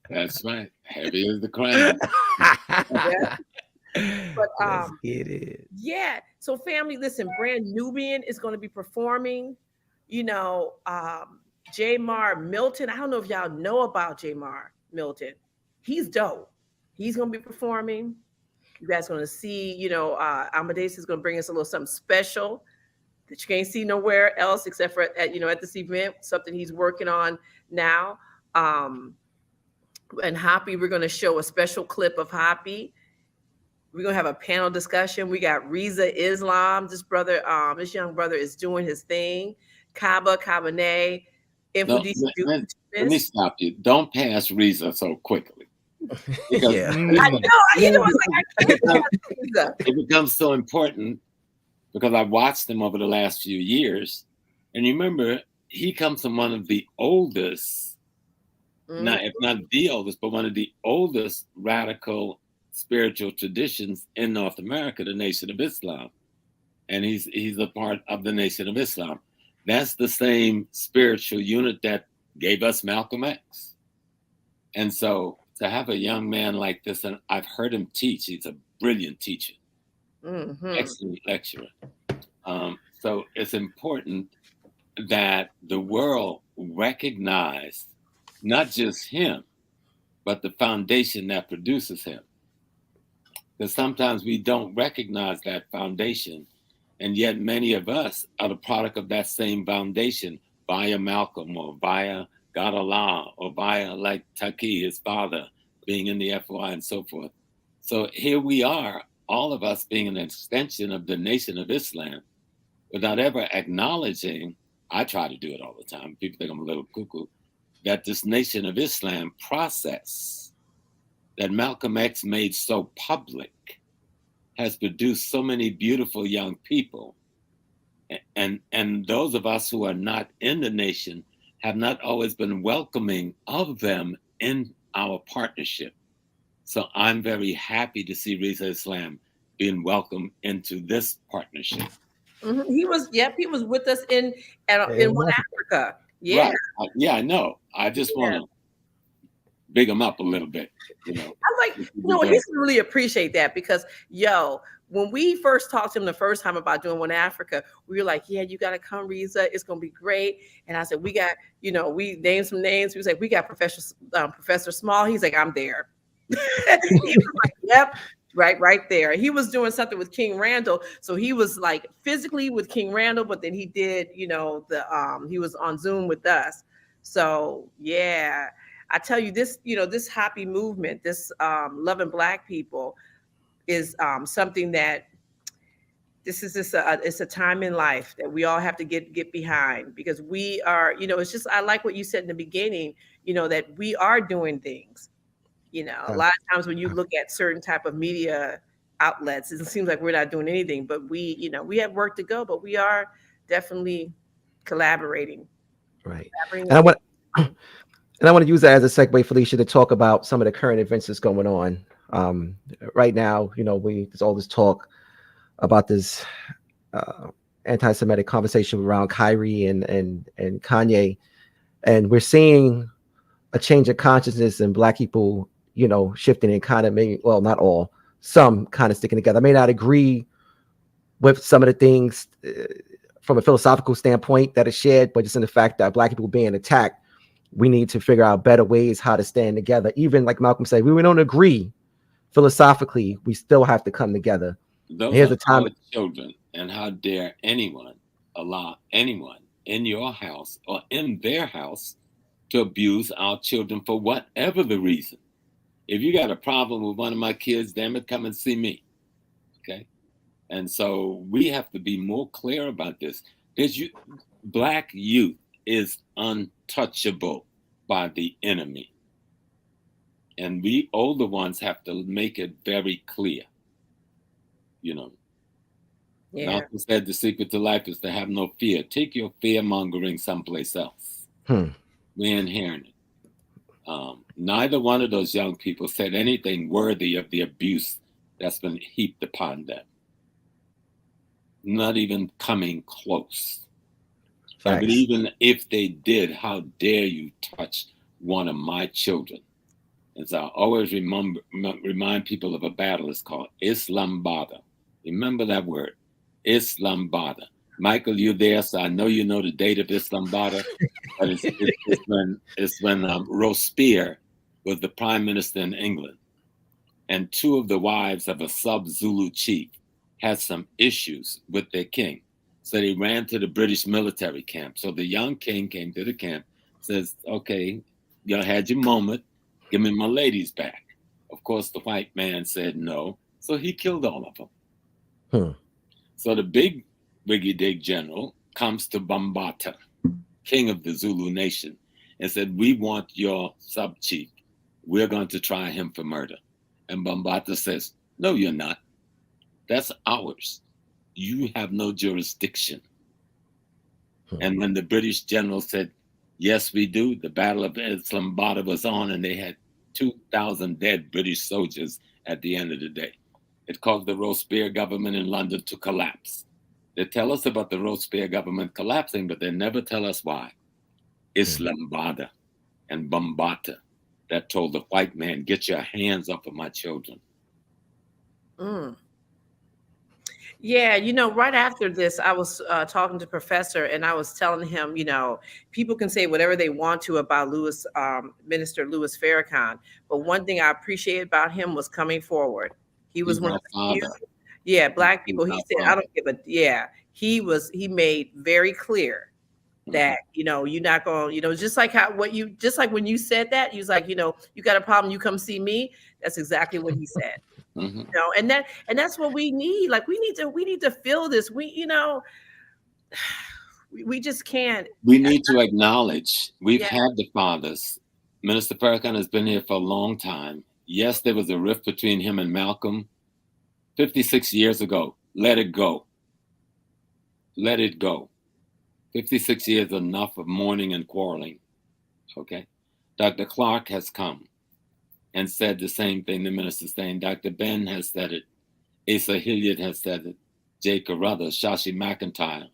That's right. Heavy as the crown. But let's get it. Yeah. So family, listen, Brand Nubian is going to be performing. You know, Jamar Milton. I don't know if y'all know about Jamar Milton. He's dope. He's going to be performing. You guys going to see, you know, Amadeus is going to bring us a little something special that you can't see nowhere else except for at this event, something he's working on now. And HAPI, we're going to show a special clip of HAPI. We're going to have a panel discussion. We got Riza Islam. This young brother is doing his thing. Cabernet. Let me stop you. Don't pass Riza so quickly. Because I know. It becomes so important because I've watched him over the last few years. And remember, he comes from one of the oldest, if not the oldest, but one of the oldest radical spiritual traditions in North America, the Nation of Islam. And he's a part of the Nation of Islam. That's the same spiritual unit that gave us Malcolm X. And so to have a young man like this, and I've heard him teach, he's a brilliant teacher, excellent lecturer. So it's important that the world recognize not just him, but the foundation that produces him. Because sometimes we don't recognize that foundation And yet many of us are the product of that same foundation via Malcolm or via God Allah or via like Taaqiy, his father, being in the FY and so forth. So here we are, all of us being an extension of the Nation of Islam without ever acknowledging, I try to do it all the time, people think I'm a little cuckoo, that this Nation of Islam process that Malcolm X made so public has produced so many beautiful young people. And those of us who are not in the nation have not always been welcoming of them in our partnership. So I'm very happy to see Riza Islam being welcomed into this partnership. Mm-hmm. He was with us in Africa. Yeah. Right. Yeah, I know. I just want to big him up a little bit, you know. I like, he really appreciate that because, when we first talked to him the first time about doing One Africa, we were like, yeah, you got to come, Riza. It's going to be great. And I said, we got, we named some names. We was like, we got Professor Small. He's like, I'm there. He was like, yep, right there. He was doing something with King Randall. So he was like physically with King Randall, but then he did, he was on Zoom with us. So, yeah. I tell you this, this HAPI movement, this loving Black people is something that it's a time in life that we all have to get behind because we are, it's just, I like what you said in the beginning, that we are doing things, a lot of times when you look at certain type of media outlets, it seems like we're not doing anything, but we have work to go, but we are definitely collaborating. Right. And I want to use that as a segue, Felicia, to talk about some of the current events that's going on. Right now, there's all this talk about this anti-Semitic conversation around Kyrie and Kanye, and we're seeing a change of consciousness in Black people, shifting and kind of maybe, well, not all, some kind of sticking together. I may not agree with some of the things from a philosophical standpoint that is shared, but just in the fact that Black people being attacked, we need to figure out better ways how to stand together. Even like Malcolm said, we don't agree philosophically, we still have to come together. Those Here's are our children, and how dare anyone allow anyone in your house or in their house to abuse our children for whatever the reason. If you got a problem with one of my kids, damn it, come and see me. Okay? And so we have to be more clear about this. Black youth is untouchable by the enemy. And we older ones have to make it very clear. Yeah. Malcolm said the secret to life is to have no fear. Take your fear mongering someplace else. We ain't hearing it. Neither one of those young people said anything worthy of the abuse that's been heaped upon them. Not even coming close. But even if they did, how dare you touch one of my children? And so I always remind people of a battle. It's called Islambada. Remember that word, Islambada. Michael, you there? So I know you know the date of Islambada, but it's when Robespierre was the prime minister in England, and two of the wives of a sub-Zulu chief had some issues with their king. So they ran to the British military camp. So the young king came to the camp, says, okay, y'all had your moment, give me my ladies back. Of course, the white man said no, so he killed all of them. So the big brigadier general comes to Bambata, king of the Zulu nation, and said, we want your sub-chief. We're going to try him for murder. And Bambata says, no, you're not. That's ours. You have no jurisdiction. And when the British general said, yes, we do, the Battle of Islambada was on, and they had 2,000 dead British soldiers at the end of the day. It caused the Robespierre government in London to collapse. They tell us about the Robespierre government collapsing, but they never tell us why. Islambada and Bambata that told the white man, get your hands off of my children. Yeah, right after this, I was talking to Professor, and I was telling him, people can say whatever they want to about Minister Louis Farrakhan, but one thing I appreciate about him was coming forward. He was one of the few. Yeah, Black people. He said, I don't give a, yeah. He made very clear that, you know, you're not going, you know, just like when you said that, he was like, you know, you got a problem, you come see me. That's exactly what he said. You know, and that's what we need. Like, we need to feel this. You know, we just can't. We need to acknowledge we've had the fathers. Minister Farrakhan has been here for a long time. Yes, there was a rift between him and Malcolm 56 years ago. Let it go. Let it go. 56 years is enough of mourning and quarreling. Okay. Dr. Clark has come and said the same thing the minister's saying. Dr. Ben has said it. Asa Hilliard has said it. Jay Carruthers, Shashi McIntyre.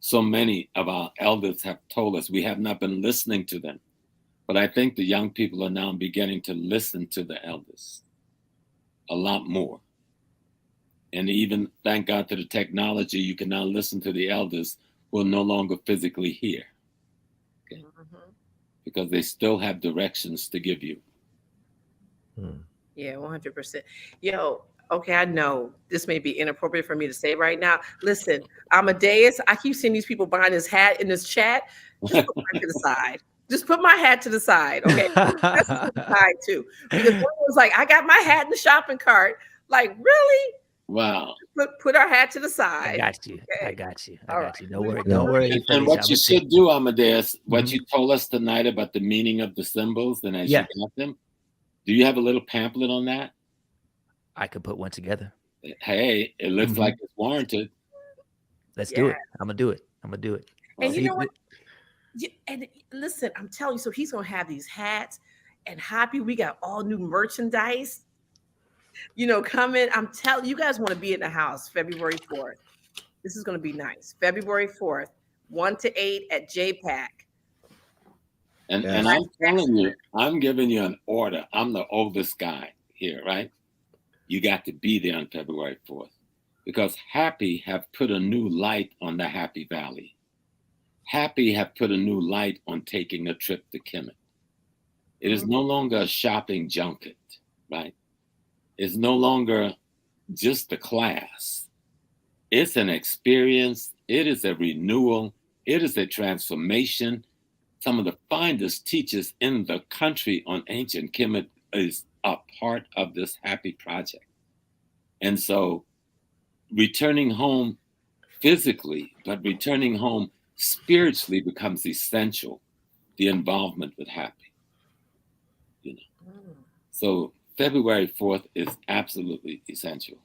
So many of our elders have told us we have not been listening to them. But I think the young people are now beginning to listen to the elders a lot more. And even, thank God, to the technology, you can now listen to the elders who are no longer physically here. Okay? Because they still have directions to give you. Yeah, 100%. Yo, okay, I know this may be inappropriate for me to say right now. Listen, Amadeus, I keep seeing these people buying his hat in this chat. Just put mine to the side. Just put my hat to the side, okay? That's to the side too. Because one was like, I got my hat in the shopping cart. Like, really? Wow. Put our hat to the side. I got you. Okay. I got you. All Don't right. worry. Don't worry. And what you should do, Amadeus, what you told us tonight about the meaning of the symbols, and as you got them, do you have a little pamphlet on that? I could put one together. Hey, it looks like it's warranted. Let's do it. I'm gonna do it. And you know what? And listen, I'm telling you, so he's gonna have these hats and HAPI. We got all new merchandise, you know, coming. I'm telling you, guys want to be in the house February 4th. This is gonna be nice. February 4th, 1 to 8 at JPAC. And I'm telling you, I'm giving you an order. I'm the oldest guy here, right? You got to be there on February 4th because HAPI have put a new light on the Happy Valley. HAPI have put a new light on taking a trip to Kemet. It is no longer a shopping junket, right? It's no longer just a class. It's an experience. It is a renewal. It is a transformation. Some of the finest teachers in the country on ancient Kemet is a part of this HAPI project. And so returning home physically, but returning home spiritually becomes essential, the involvement with HAPI. You know. So February 4th is absolutely essential.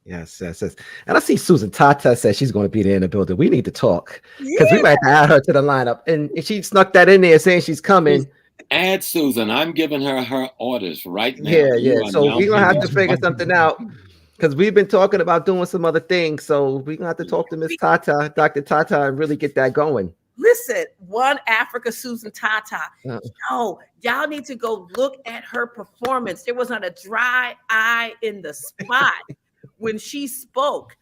Yes. And I see Susan Tata says she's going to be there in the building. We need to talk because we might add her to the lineup. And she snuck that in there saying she's coming. Add Susan. I'm giving her orders right now. Yeah. So we're going to have to figure something out because we've been talking about doing some other things. So we're going to have to talk to Miss Tata, Dr. Tata, and really get that going. Listen, One Africa Susan Tata. No, y'all need to go look at her performance. There was not a dry eye in the spot when she spoke.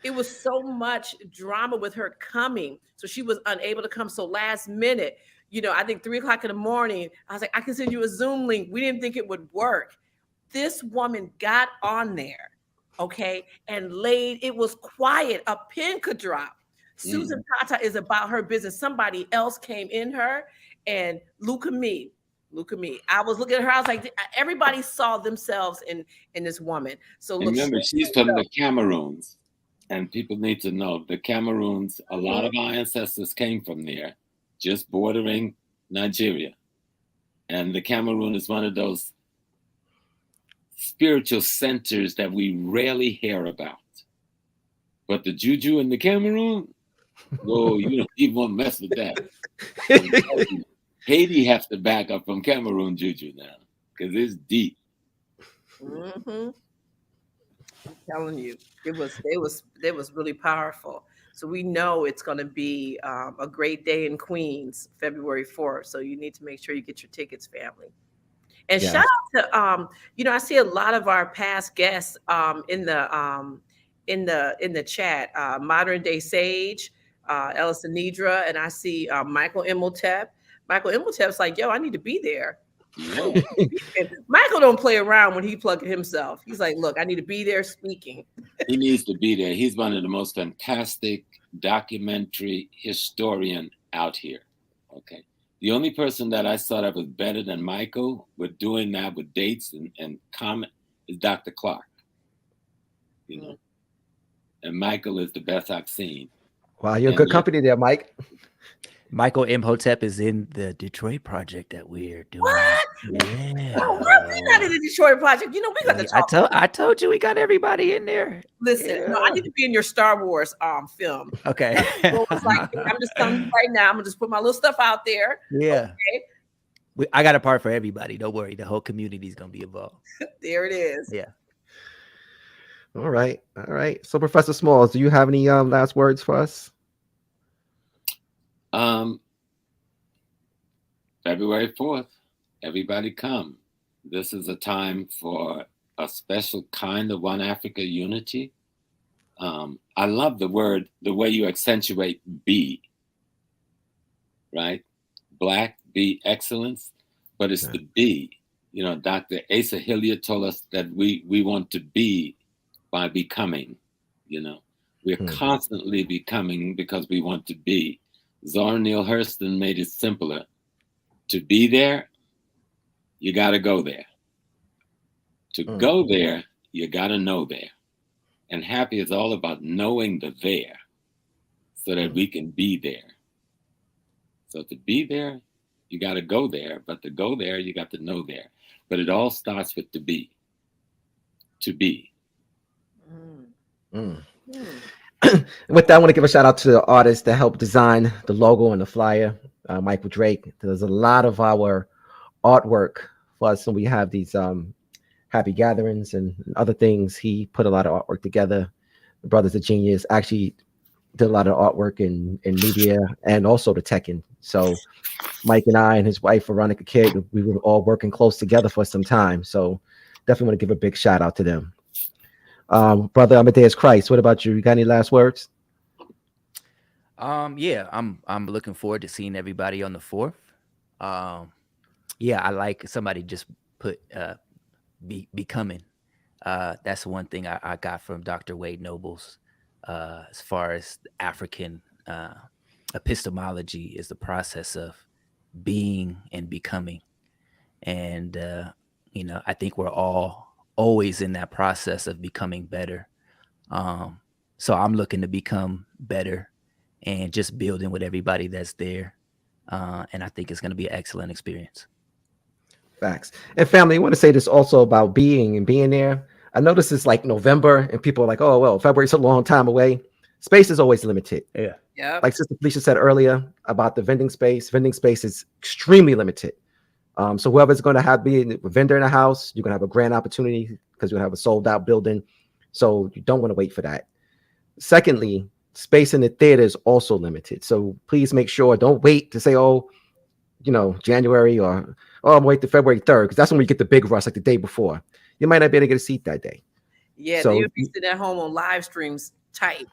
It was so much drama with her coming. So she was unable to come. So last minute, you know, I think 3 o'clock in the morning, I was like, I can send you a Zoom link. We didn't think it would work. This woman got on there, okay, and it was quiet. A pin could drop. Susan Tata is about her business. Somebody else came in her, and look at me. I was looking at her. I was like, everybody saw themselves in this woman. So look, remember, she's from the Cameroons, and people need to know the Cameroons. A lot of our ancestors came from there, just bordering Nigeria, and the Cameroon is one of those spiritual centers that we rarely hear about. But the juju in the Cameroon, oh, you don't even want to mess with that. Haiti has to back up from Cameroon juju now because it's deep. I'm telling you, it was really powerful. So we know it's going to be a great day in Queens, February 4th. So you need to make sure you get your tickets, family. And shout out to you know, I see a lot of our past guests in the chat. Modern Day Sage, Ellison Nidra, and I see Michael Imhotep. Michael Imhotep's like, yo, I need to be there. Yeah. Michael don't play around when he plugged himself. He's like, look, I need to be there speaking. He needs to be there. He's one of the most fantastic documentary historian out here. Okay. The only person that I saw that was better than Michael with doing that with dates and comment is Dr. Clark. You know, and Michael is the best I've seen. Wow, you're in good company there, Mike. Michael Imhotep is in the Detroit project that we're doing. What? Yeah. Oh, we're not in the Detroit project. You know, we got to talk. I told you we got everybody in there. Listen, no, I need to be in your Star Wars film. Okay. So it's like, I'm just telling you right now, I'm gonna just put my little stuff out there. Yeah. Okay. I got a part for everybody. Don't worry. The whole community is gonna be involved. There it is. Yeah. All right. All right. So Professor Smalls, do you have any last words for us? February 4th, everybody come. This is a time for a special kind of One Africa unity. I love the way you accentuate be, right? Black, be excellence, but it's the be. You know, Dr. Asa Hilliard told us that we want to be by becoming, you know. We're constantly becoming because we want to be. Zora Neale Hurston made it simpler. To be there, you got to go there. To go there, you got to know there. And HAPI is all about knowing the there so that we can be there. So to be there, you got to go there. But to go there, you got to know there. But it all starts with to be. To be. With that, I want to give a shout out to the artists that helped design the logo and the flyer, Michael Drake. There's a lot of our artwork for us when we have these happy gatherings and other things. He put a lot of artwork together. The Brothers of Genius actually did a lot of artwork in media and also the teching. So Mike and I and his wife, Veronica Kidd, we were all working close together for some time. So definitely want to give a big shout out to them. Brother Amadeuz Christ, what about you? You got any last words? Yeah, I'm looking forward to seeing everybody on the 4th. Yeah, I like somebody just put becoming. That's one thing I got from Dr. Wade Nobles as far as African epistemology is the process of being and becoming. And, you know, I think we're all always in that process of becoming better. So I'm looking to become better and just building with everybody that's there. And I think it's going to be an excellent experience. Facts. And family, I want to say this also about being and being there. I notice it's like November and people are like, oh, well, February's a long time away. Space is always limited. Yeah. Like Sister Felicia said earlier about the vending space is extremely limited. So whoever's going to be a vendor in a house, you're going to have a grand opportunity because you're going to have a sold out building. So you don't want to wait for that. Secondly, space in the theater is also limited. So please make sure, don't wait to say, oh, you know, January or, oh, I'm wait to February 3rd, because that's when we get the big rush, like the day before. You might not be able to get a seat that day. Yeah, so you'll be sitting at home on live streams tight.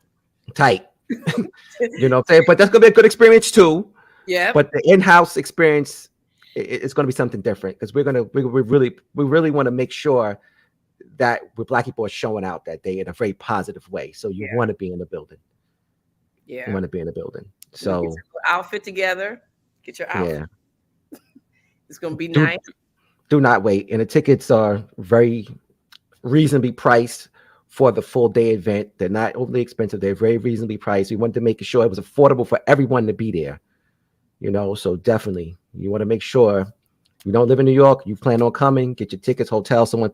You know what I'm saying? But that's going to be a good experience too. Yeah. But the in-house experience, it's going to be something different because we really want to make sure that with Black people are showing out that day in a very positive way. So you want to be in the building. Yeah. You want to be in the building. So get your outfit together. Get your outfit. Yeah. It's going to be nice. Do not wait. And the tickets are very reasonably priced for the full day event. They're not overly expensive. They're very reasonably priced. We wanted to make sure it was affordable for everyone to be there. You know, so definitely you want to make sure you don't live in New York, you plan on coming, get your tickets, hotel. Someone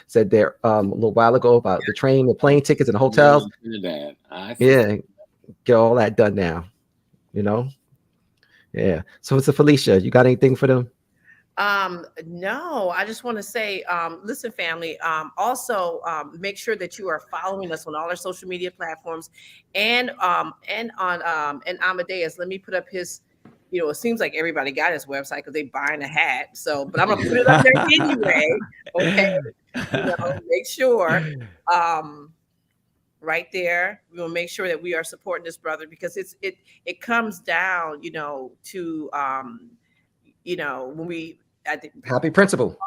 said there a little while ago about the train, the plane tickets and hotels. Yeah, get all that done now, you know? Yeah. So it's a Felicia. You got anything for them? No, I just want to say, listen, family, also make sure that you are following us on all our social media platforms and on Amadeus. Let me put up his, you know, it seems like everybody got his website because they buying a hat. So, but I'm gonna put it up there anyway. Okay. You know, make sure right there, we will make sure that we are supporting this brother because it comes down, you know, to you know, when we I think Happy principle.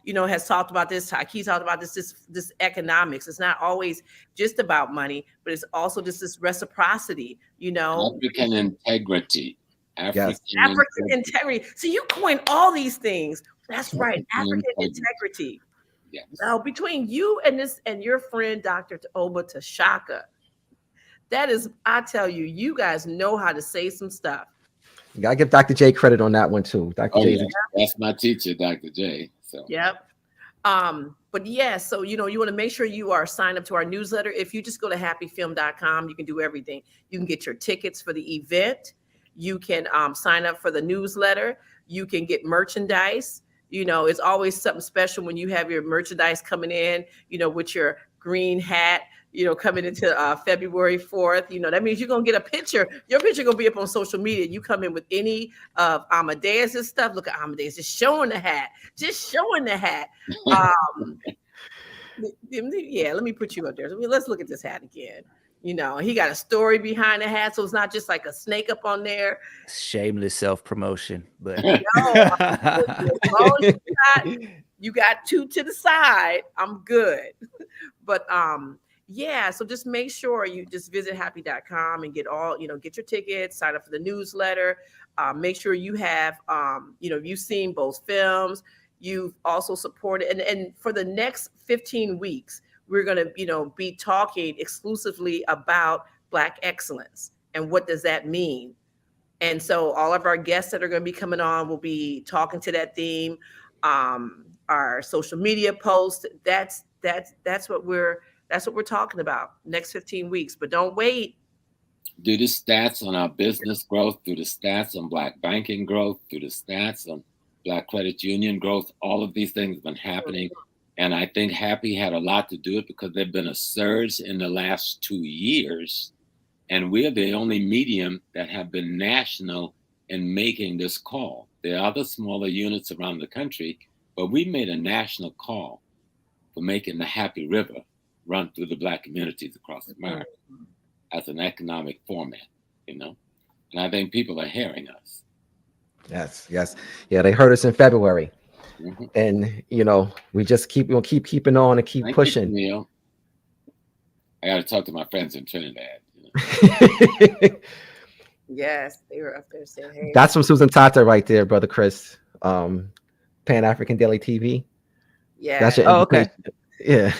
You know, has talked about this. Taaqiy talked about this economics. It's not always just about money, but it's also just this reciprocity. You know, African integrity. African integrity. So you coined all these things. That's right. African integrity. Yes. Now, between you and your friend, Dr. Oba Tashaka, that is, I tell you, you guys know how to say some stuff. You gotta give Dr. J credit on that one too. Dr. J, that's my teacher, Dr. J. So. Yep. But yeah, so you know, you want to make sure you are signed up to our newsletter. If you just go to happyfilm.com, you can do everything. You can get your tickets for the event. You can sign up for the newsletter. You can get merchandise. You know, it's always something special when you have your merchandise coming in, you know, with your green hat, you know, coming into February 4th. You know, that means you're going to get a picture. Your picture going to be up on social media. You come in with any of Amadeuz's stuff. Look at Amadeuz just showing the hat. Just showing the hat. Yeah, let me put you up there. Let's look at this hat again. You know, he got a story behind the hat, so it's not just like a snake up on there. Shameless self-promotion, but you got two to the side, I'm good. But yeah, so just make sure you just visit happy.com and get all, you know, get your tickets, sign up for the newsletter. Make sure you have, you know, you've seen both films. You've also supported, and for the next 15 weeks, we're going to, you know, be talking exclusively about Black excellence and what does that mean. And so all of our guests that are going to be coming on will be talking to that theme. Our social media posts. That's what we're talking about next 15 weeks. But don't wait. Do the stats on our business growth, do the stats on Black banking growth, do the stats on Black credit union growth. All of these things have been happening. And I think HAPI had a lot to do with it because there's been a surge in the last 2 years. And we're the only medium that have been national in making this call. There are other smaller units around the country, but we made a national call for making the HAPI River run through the Black communities across America as an economic format, you know? And I think people are hearing us. Yes. Yeah, they heard us in February. Mm-hmm. And you know, we just keep keeping on and keep pushing. You, Neil. I got to talk to my friends in Trinidad. You know? Yes, they were up there saying, "Hey." That's from Susan Tata right there, brother Chris. Pan African Daily TV. Yeah. That's your okay. Yeah.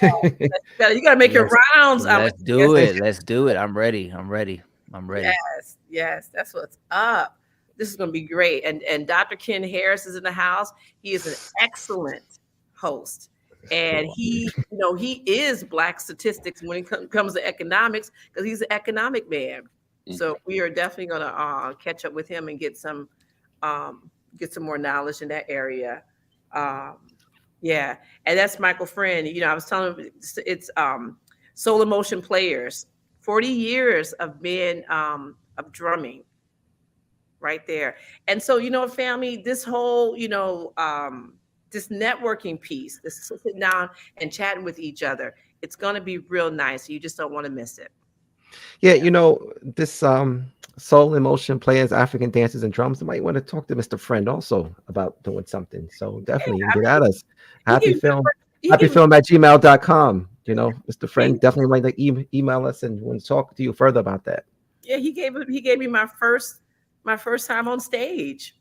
You got to make your rounds. Let's do it. I'm ready. Yes, that's what's up. This is going to be great. And Dr. Ken Harris is in the house. He is an excellent host. And he, you know, he is Black statistics when it comes to economics because he's an economic man. Mm-hmm. So we are definitely going to catch up with him and get some more knowledge in that area. Yeah. And that's Michael Friend. You know, I was telling him it's Soul Emotion Players, 40 years of being of drumming. Right there. And so, you know, family, this whole, you know, this networking piece, this sitting down and chatting with each other, it's going to be real nice. You just don't want to miss it. Yeah, you know, this Soul Emotion Players, African Dances and Drums, you might want to talk to Mr. Friend also about doing something. So definitely you can get at us. happyfilm@gmail.com. You know, Mr. Friend definitely might like email us and want to talk to you further about that. Yeah, he gave me my first time on stage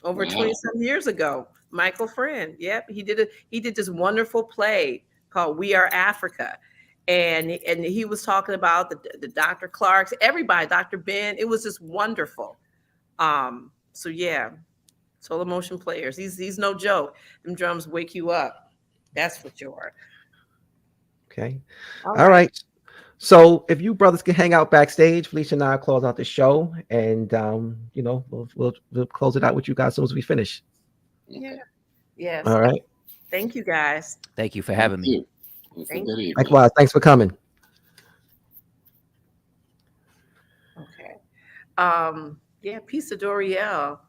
over 20-some years ago. Michael Friend. Yep. He did this wonderful play called We Are Africa. And he was talking about the Dr. Clarks, everybody, Dr. Ben. It was just wonderful. So yeah, Soul Emotion Players. He's no joke. Them drums wake you up. That's for sure. Okay. All right. So if you brothers can hang out backstage, Felicia and I will close out the show, and you know, we'll close it out with you guys as soon as we finish. Yeah. Yes. All right. Thank you guys. Thank you for having me. Likewise. Thanks for coming. Okay. Yeah. Peace to Doriel.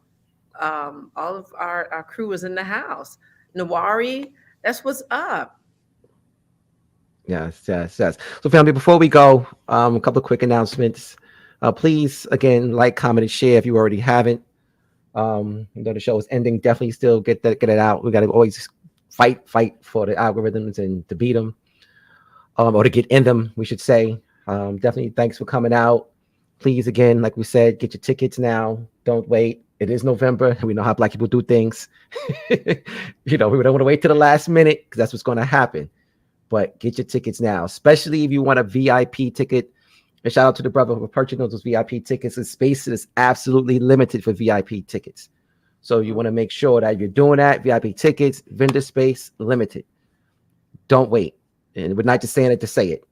All of our crew is in the house. Nawari, that's what's up. Yes. So family, before we go, a couple of quick announcements. Please, again, like, comment, and share if you already haven't. The show is ending. Definitely still get it out. We got to always fight for the algorithms and to beat them, or to get in them, we should say. Definitely thanks for coming out. Please, again, like we said, get your tickets now. Don't wait. It is November. We know how Black people do things. We don't want to wait till the last minute, because that's what's going to happen. But get your tickets now, especially if you want a VIP ticket. And shout out to the brother who purchased those VIP tickets. The space is absolutely limited for VIP tickets. So you want to make sure that you're doing that. VIP tickets, vendor space, limited. Don't wait. And we're not just saying it to say it.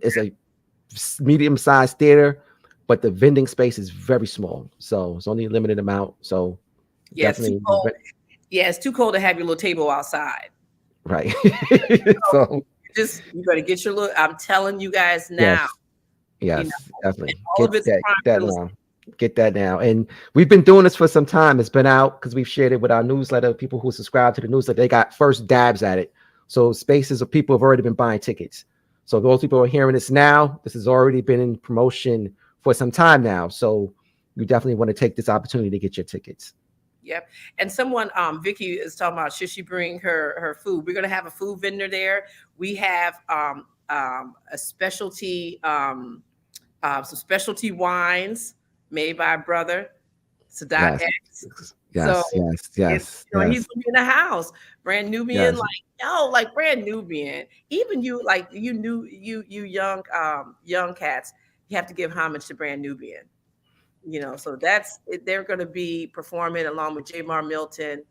It's a medium-sized theater, but the vending space is very small. So it's only a limited amount. So yeah, definitely. It's too cold to have your little table outside. Right. So you better get your little, I'm telling you guys now. Yes, definitely. Get that now. And we've been doing this for some time. It's been out because we've shared it with our newsletter. People who subscribe to the newsletter, they got first dabs at it. So spaces of people have already been buying tickets. So those people who are hearing this now, this has already been in promotion for some time now. So you definitely want to take this opportunity to get your tickets. Yep. And someone, Vicky is talking about, should she bring her food? We're going to have a food vendor there. We have a specialty, some specialty wines made by a brother, Sadat X. Yes. He's going to be in the house. Brand Nubian, like Brand Nubian. Even you, like you young cats, you have to give homage to Brand Nubian. So they're going to be performing along with Jamar Milton,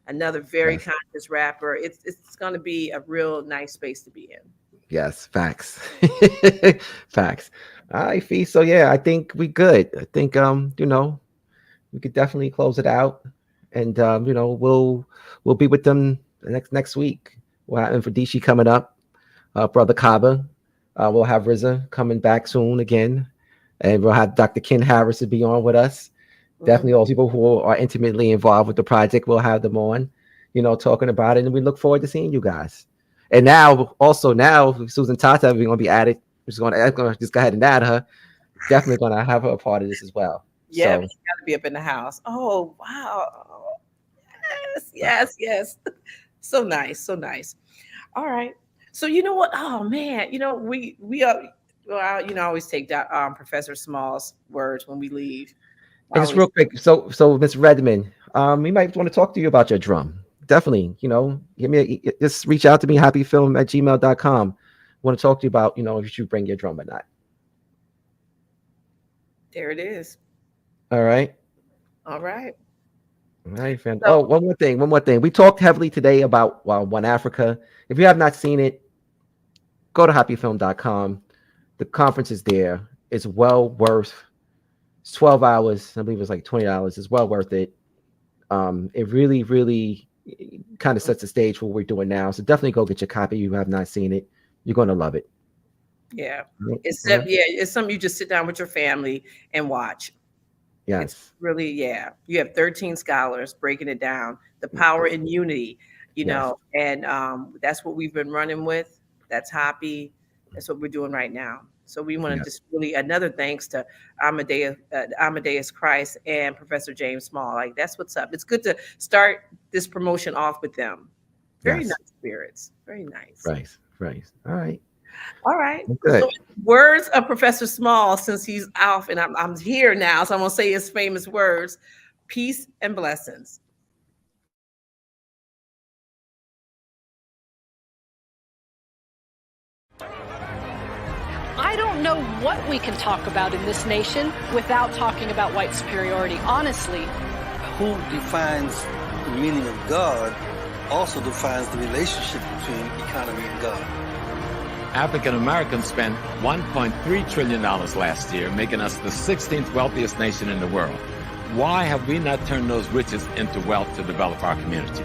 another very conscious rapper. It's going to be a real nice space to be in. Yes, facts. Facts. All right, Fee. So I think we good. I think we could definitely close it out, and we'll be with them next week. We'll have Infodishi coming up, Brother Kaba. We'll have Riza coming back soon again, and we'll have Dr. Ken Harris to be on with us. Definitely all people who are intimately involved with the project, we'll have them on, talking about it, and we look forward to seeing you guys. And now Susan Tata, we're going to be added. We're going to just go ahead and add her. Definitely going to have her a part of this as well. Yeah, so, she's got to be up in the house. Oh, wow. Yes. So nice. All right. So you know what? Oh man, we always take that Professor Small's words when we leave. Just real quick. So Ms. Redmond, we might want to talk to you about your drum. Definitely, just reach out to me, happyfilm@gmail.com. Want to talk to you about, if you should bring your drum or not. There it is. All right. So, one more thing. We talked heavily today about One Africa. If you have not seen it, go to happyfilm.com. The conference is there. It's well worth. It's 12 hours. I believe it's like $20. It's well worth it. It really, really kind of sets the stage for what we're doing now. So definitely go get your copy. You have not seen it. You're going to love it. Yeah. It's something you just sit down with your family and watch. Yes. It's really, you have 13 scholars breaking it down, the power in unity, and that's what we've been running with. That's HAPI. That's what we're doing right now. So we want to just really, another thanks to Amadeuz Christ and Professor James Small. Like, that's what's up. It's good to start this promotion off with them. Very nice spirits. Very nice. Right. All right. Good. So, words of Professor Small, since he's off and I'm here now, so I'm going to say his famous words: peace and blessings. I don't know what we can talk about in this nation without talking about white superiority, honestly. Who defines the meaning of God also defines the relationship between economy and God. African Americans spent $1.3 trillion last year, making us the 16th wealthiest nation in the world. Why have we not turned those riches into wealth to develop our community?